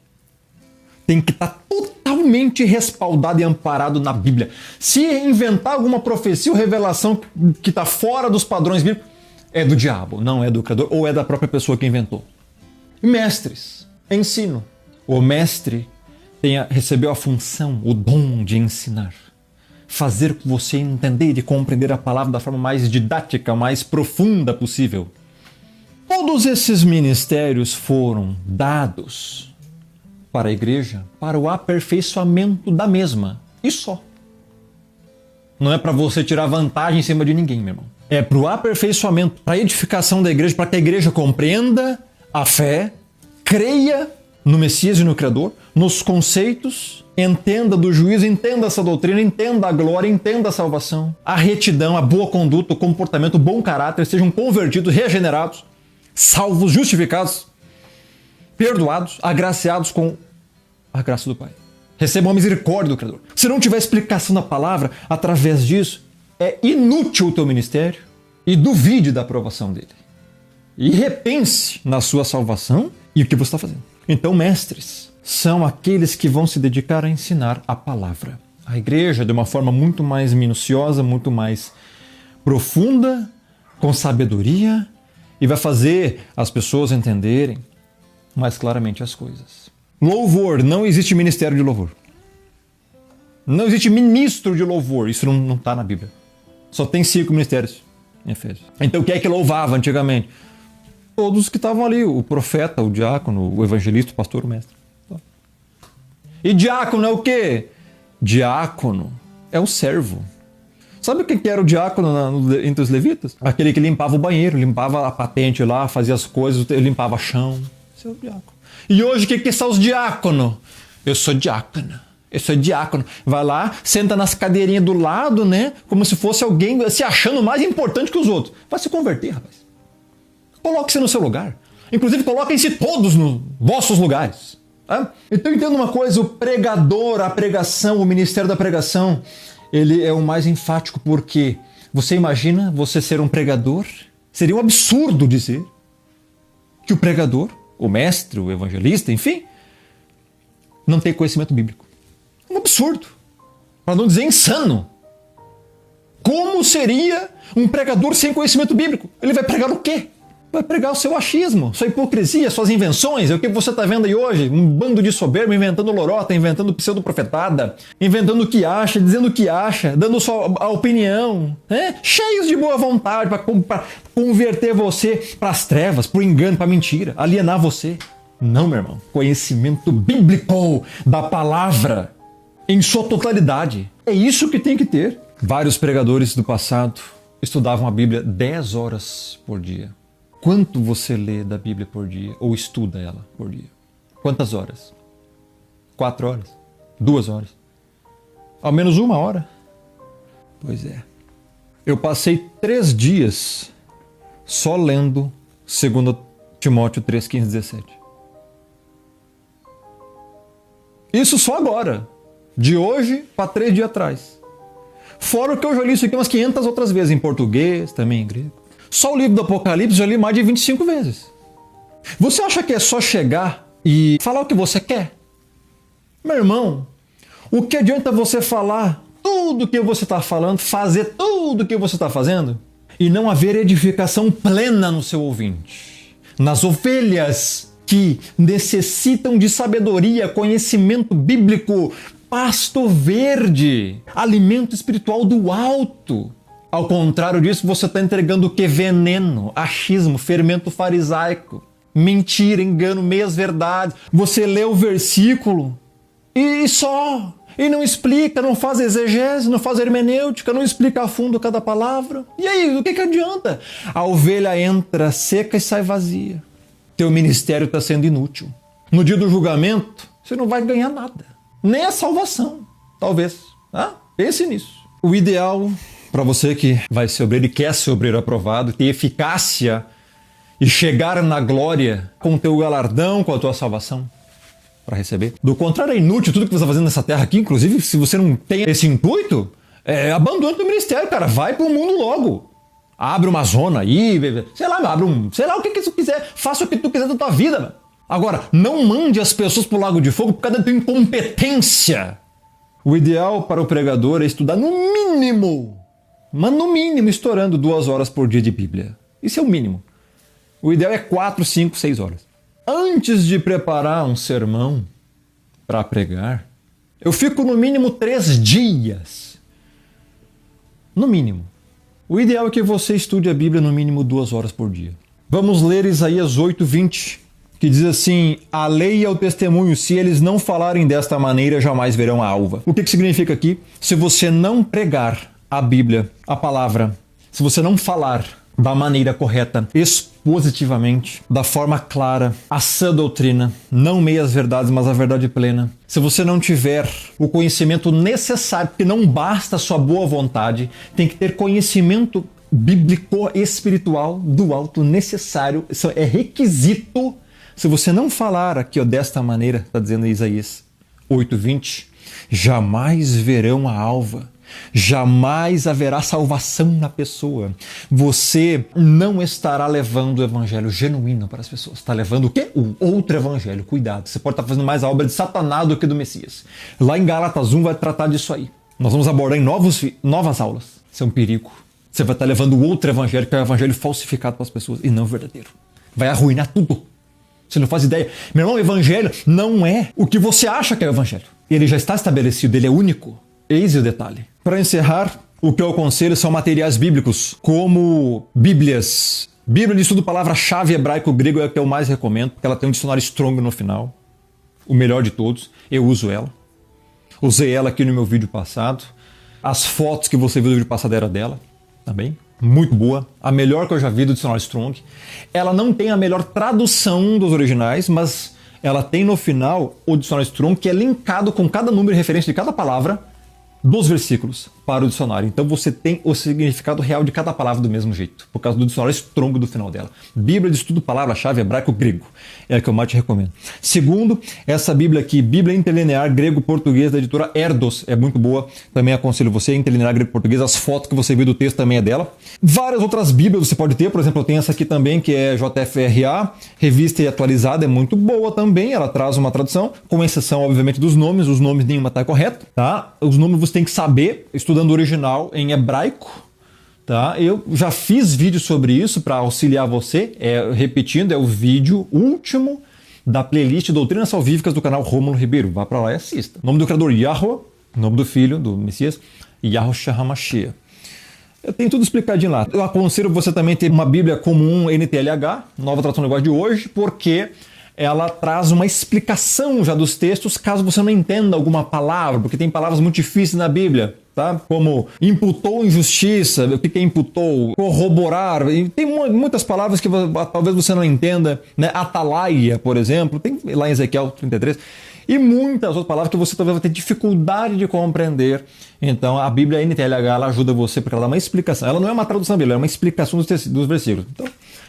tem que estar totalmente respaldado e amparado na Bíblia. Se inventar alguma profecia ou revelação que está fora dos padrões bíblicos, é do diabo, não é do Criador, ou é da própria pessoa que inventou. Mestres, ensino. O mestre recebeu a função, o dom de ensinar. Fazer com você entender e compreender a palavra da forma mais didática, mais profunda possível. Todos esses ministérios foram dados para a igreja, para o aperfeiçoamento da mesma. E só. Não é para você tirar vantagem em cima de ninguém, meu irmão. É para o aperfeiçoamento, para a edificação da igreja, para que a igreja compreenda a fé, creia no Messias e no Criador, nos conceitos, entenda do juízo, entenda essa doutrina, entenda a glória, entenda a salvação, a retidão, a boa conduta, o comportamento, o bom caráter, sejam convertidos, regenerados, salvos, justificados, perdoados, agraciados com a graça do Pai. Recebam a misericórdia do Criador. Se não tiver explicação da palavra, através disso, é inútil o teu ministério e duvide da aprovação dele. E repense na sua salvação e o que você está fazendo. Então, mestres são aqueles que vão se dedicar a ensinar a palavra. A igreja, de uma forma muito mais minuciosa, muito mais profunda, com sabedoria, e vai fazer as pessoas entenderem mais claramente as coisas. Louvor, não existe ministério de louvor. Não existe ministro de louvor. Isso não está na Bíblia. Só tem 5 ministérios em Efésios. Então, quem é que louvava antigamente? Todos que estavam ali. O profeta, o diácono, o evangelista, o pastor, o mestre. E diácono é o quê? Diácono é o servo. Sabe o que era o diácono entre os levitas? Aquele que limpava o banheiro, limpava a patente lá, fazia as coisas, limpava chão. Esse é o diácono. E hoje, o que são os diáconos? Eu sou diácono. Eu sou diácono. Vai lá, senta nas cadeirinhas do lado, né? Como se fosse alguém se achando mais importante que os outros. Vai se converter, rapaz. Coloque-se no seu lugar. Inclusive, coloquem-se todos nos vossos lugares. Tá? Então, entenda uma coisa. O pregador, a pregação, o ministério da pregação, ele é o mais enfático porque você imagina você ser um pregador? Seria um absurdo dizer que o pregador, o mestre, o evangelista, enfim, não tem conhecimento bíblico. Um absurdo. Para não dizer insano. Como seria um pregador sem conhecimento bíblico? Ele vai pregar o quê? Vai pregar o seu achismo, sua hipocrisia, suas invenções. É o que você está vendo aí hoje. Um bando de soberbo inventando lorota, inventando pseudo-profetada, inventando o que acha, dizendo o que acha, dando sua a opinião. Cheios de boa vontade para converter você para as trevas, para o engano, para a mentira, alienar você. Não, meu irmão. Conhecimento bíblico da palavra em sua totalidade. É isso que tem que ter. Vários pregadores do passado estudavam a Bíblia 10 horas por dia. Quanto você lê da Bíblia por dia? Ou estuda ela por dia? Quantas horas? 4 horas? 2 horas? Ao menos 1 hora? Pois é. Eu passei 3 dias só lendo 2 Timóteo 3, 15, 17. Isso só agora. De hoje para 3 dias atrás. Fora o que eu já li isso aqui umas 500 outras vezes, em português, também em grego. Só o livro do Apocalipse eu já li mais de 25 vezes. Você acha que é só chegar e falar o que você quer? Meu irmão, o que adianta você falar tudo o que você está falando, fazer tudo o que você está fazendo, e não haver edificação plena no seu ouvinte? Nas ovelhas que necessitam de sabedoria, conhecimento bíblico, pasto verde, alimento espiritual do alto. Ao contrário disso, você está entregando o que? Veneno, achismo, fermento farisaico, mentira, engano, meias verdades. Você lê o versículo e só, e não explica, não faz exegese, não faz hermenêutica, não explica a fundo cada palavra. E aí, o que adianta? A ovelha entra seca e sai vazia. Teu ministério está sendo inútil. No dia do julgamento, você não vai ganhar nada. Nem a salvação, talvez. Pense nisso. O ideal para você que vai ser obreiro e quer ser obreiro aprovado, ter eficácia e chegar na glória com o teu galardão, com a tua salvação para receber. Do contrário, é inútil tudo que você está fazendo nessa terra aqui. Inclusive, se você não tem esse intuito, abandone o teu ministério, cara. Vai para o mundo logo. Abre uma zona aí, sei lá, o que tu quiser. Faça o que tu quiser da tua vida, mano. Agora, não mande as pessoas para o lago de fogo por causa da tua incompetência. O ideal para o pregador é estudar no mínimo, estourando 2 horas por dia de Bíblia. Isso é o mínimo. O ideal é 4, 5, 6 horas. Antes de preparar um sermão para pregar, eu fico no mínimo 3 dias. No mínimo. O ideal é que você estude a Bíblia no mínimo 2 horas por dia. Vamos ler Isaías 8, 20. Que diz assim: a lei é o testemunho, se eles não falarem desta maneira, jamais verão a alva. O que significa aqui? Se você não pregar a Bíblia, a palavra, se você não falar da maneira correta, expositivamente, da forma clara, a sã doutrina, não meias verdades, mas a verdade plena, se você não tiver o conhecimento necessário, porque não basta a sua boa vontade, tem que ter conhecimento bíblico espiritual do alto necessário, isso é requisito. Se você não falar aqui desta maneira, está dizendo Isaías 8:20, jamais verão a alva, jamais haverá salvação na pessoa. Você não estará levando o evangelho genuíno para as pessoas. Está levando o quê? O outro evangelho. Cuidado, você pode estar fazendo mais a obra de Satanás do que do Messias. Lá em Gálatas 1 vai tratar disso aí. Nós vamos abordar em novas aulas. Isso é um perigo. Você vai estar levando o outro evangelho, que é o evangelho falsificado para as pessoas, e não o verdadeiro. Vai arruinar tudo. Você não faz ideia. Meu irmão, o evangelho não é o que você acha que é o evangelho. Ele já está estabelecido, ele é único. Eis o detalhe. Para encerrar, o que eu aconselho são materiais bíblicos, como Bíblias. Bíblia de estudo palavra-chave hebraico-grego é a que eu mais recomendo, porque ela tem um dicionário Strong no final. O melhor de todos. Eu uso ela. Usei ela aqui no meu vídeo passado. As fotos que você viu no vídeo passado era dela também. Muito boa. A melhor que eu já vi do dicionário Strong. Ela não tem a melhor tradução dos originais, mas ela tem no final o dicionário Strong, que é linkado com cada número e referência de cada palavra dos versículos para o dicionário. Então você tem o significado real de cada palavra do mesmo jeito, por causa do dicionário Strong do final dela. Bíblia de estudo palavra-chave hebraico-grego. É a que eu mais te recomendo. Segundo, essa Bíblia aqui, Bíblia Interlinear Grego-Português da editora Erdos. É muito boa. Também aconselho você, Interlinear Grego-Português. As fotos que você viu do texto também é dela. Várias outras Bíblias você pode ter. Por exemplo, eu tenho essa aqui também, que é JFRA, revista e atualizada. É muito boa também. Ela traz uma tradução, com exceção, obviamente, dos nomes. Os nomes nenhuma está correto, tá? Os nomes você tem que saber, estudando o original em hebraico. Tá? Eu já fiz vídeo sobre isso para auxiliar você. Repetindo, é o vídeo último da playlist Doutrinas Salvíficas do canal Rômulo Ribeiro. Vá para lá e assista. Nome do criador, Yahweh. Nome do filho, do Messias, Yahushua HaMashiach. Eu tenho tudo explicadinho lá. Eu aconselho você também ter uma Bíblia comum NTLH, nova tradução do linguagem de hoje, porque ela traz uma explicação já dos textos, caso você não entenda alguma palavra, porque tem palavras muito difíceis na Bíblia. Tá? Como imputou injustiça, o que é imputou, corroborar, e tem muitas palavras que talvez você não entenda, né? Atalaia, por exemplo, tem lá em Ezequiel 33, e muitas outras palavras que você talvez vai ter dificuldade de compreender. Então a Bíblia NTLH ela ajuda você, porque ela dá uma explicação, ela não é uma tradução da Bíblia, é uma explicação dos versículos. Então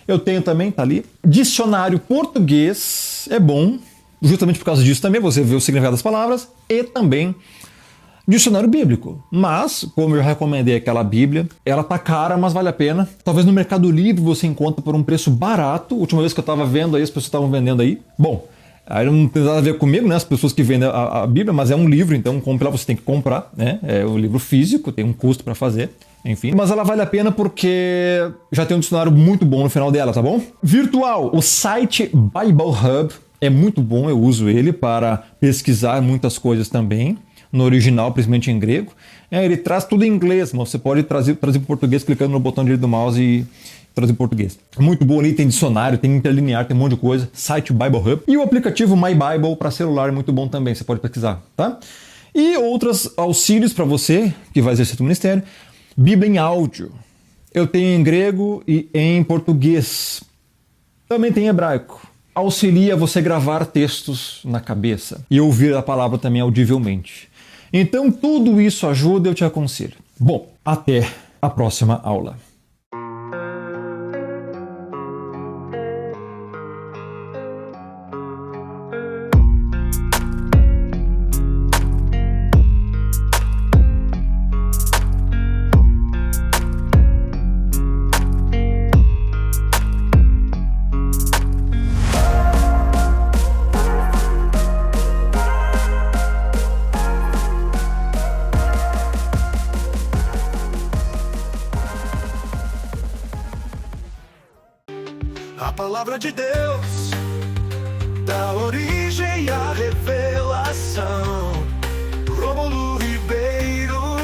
eu tenho também, tá ali, dicionário português, é bom, justamente por causa disso também, você vê o significado das palavras, e também dicionário bíblico. Mas, como eu já recomendei aquela Bíblia, ela tá cara, mas vale a pena. Talvez no Mercado Livre você encontre por um preço barato. Última vez que eu tava vendo aí, as pessoas estavam vendendo aí. Bom, aí não tem nada a ver comigo, né? As pessoas que vendem a Bíblia, mas é um livro, então comprar você tem que comprar, né? É um livro físico, tem um custo para fazer. Enfim, mas ela vale a pena porque já tem um dicionário muito bom no final dela, tá bom? Virtual, o site Bible Hub é muito bom, eu uso ele para pesquisar muitas coisas também. No original, principalmente em grego. Ele traz tudo em inglês, mas você pode trazer para o português clicando no botão direito do mouse e trazer em português. Muito bom ali, tem dicionário, tem interlinear, tem um monte de coisa. Site Bible Hub. E o aplicativo My Bible para celular é muito bom também, você pode pesquisar, tá? E outros auxílios para você que vai exercer o ministério. Bíblia em áudio. Eu tenho em grego e em português. Também tem em hebraico. Auxilia você gravar textos na cabeça e ouvir a palavra também audivelmente. Então tudo isso ajuda, eu te aconselho. Bom, até a próxima aula. A palavra de Deus dá origem à revelação. Rômulo Ribeiro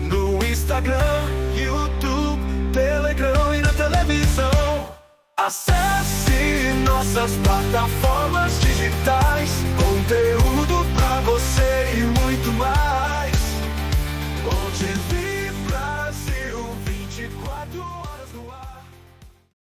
no Instagram, YouTube, Telegram e na televisão. Acesse nossas plataformas digitais, conteúdo pra você e muito mais.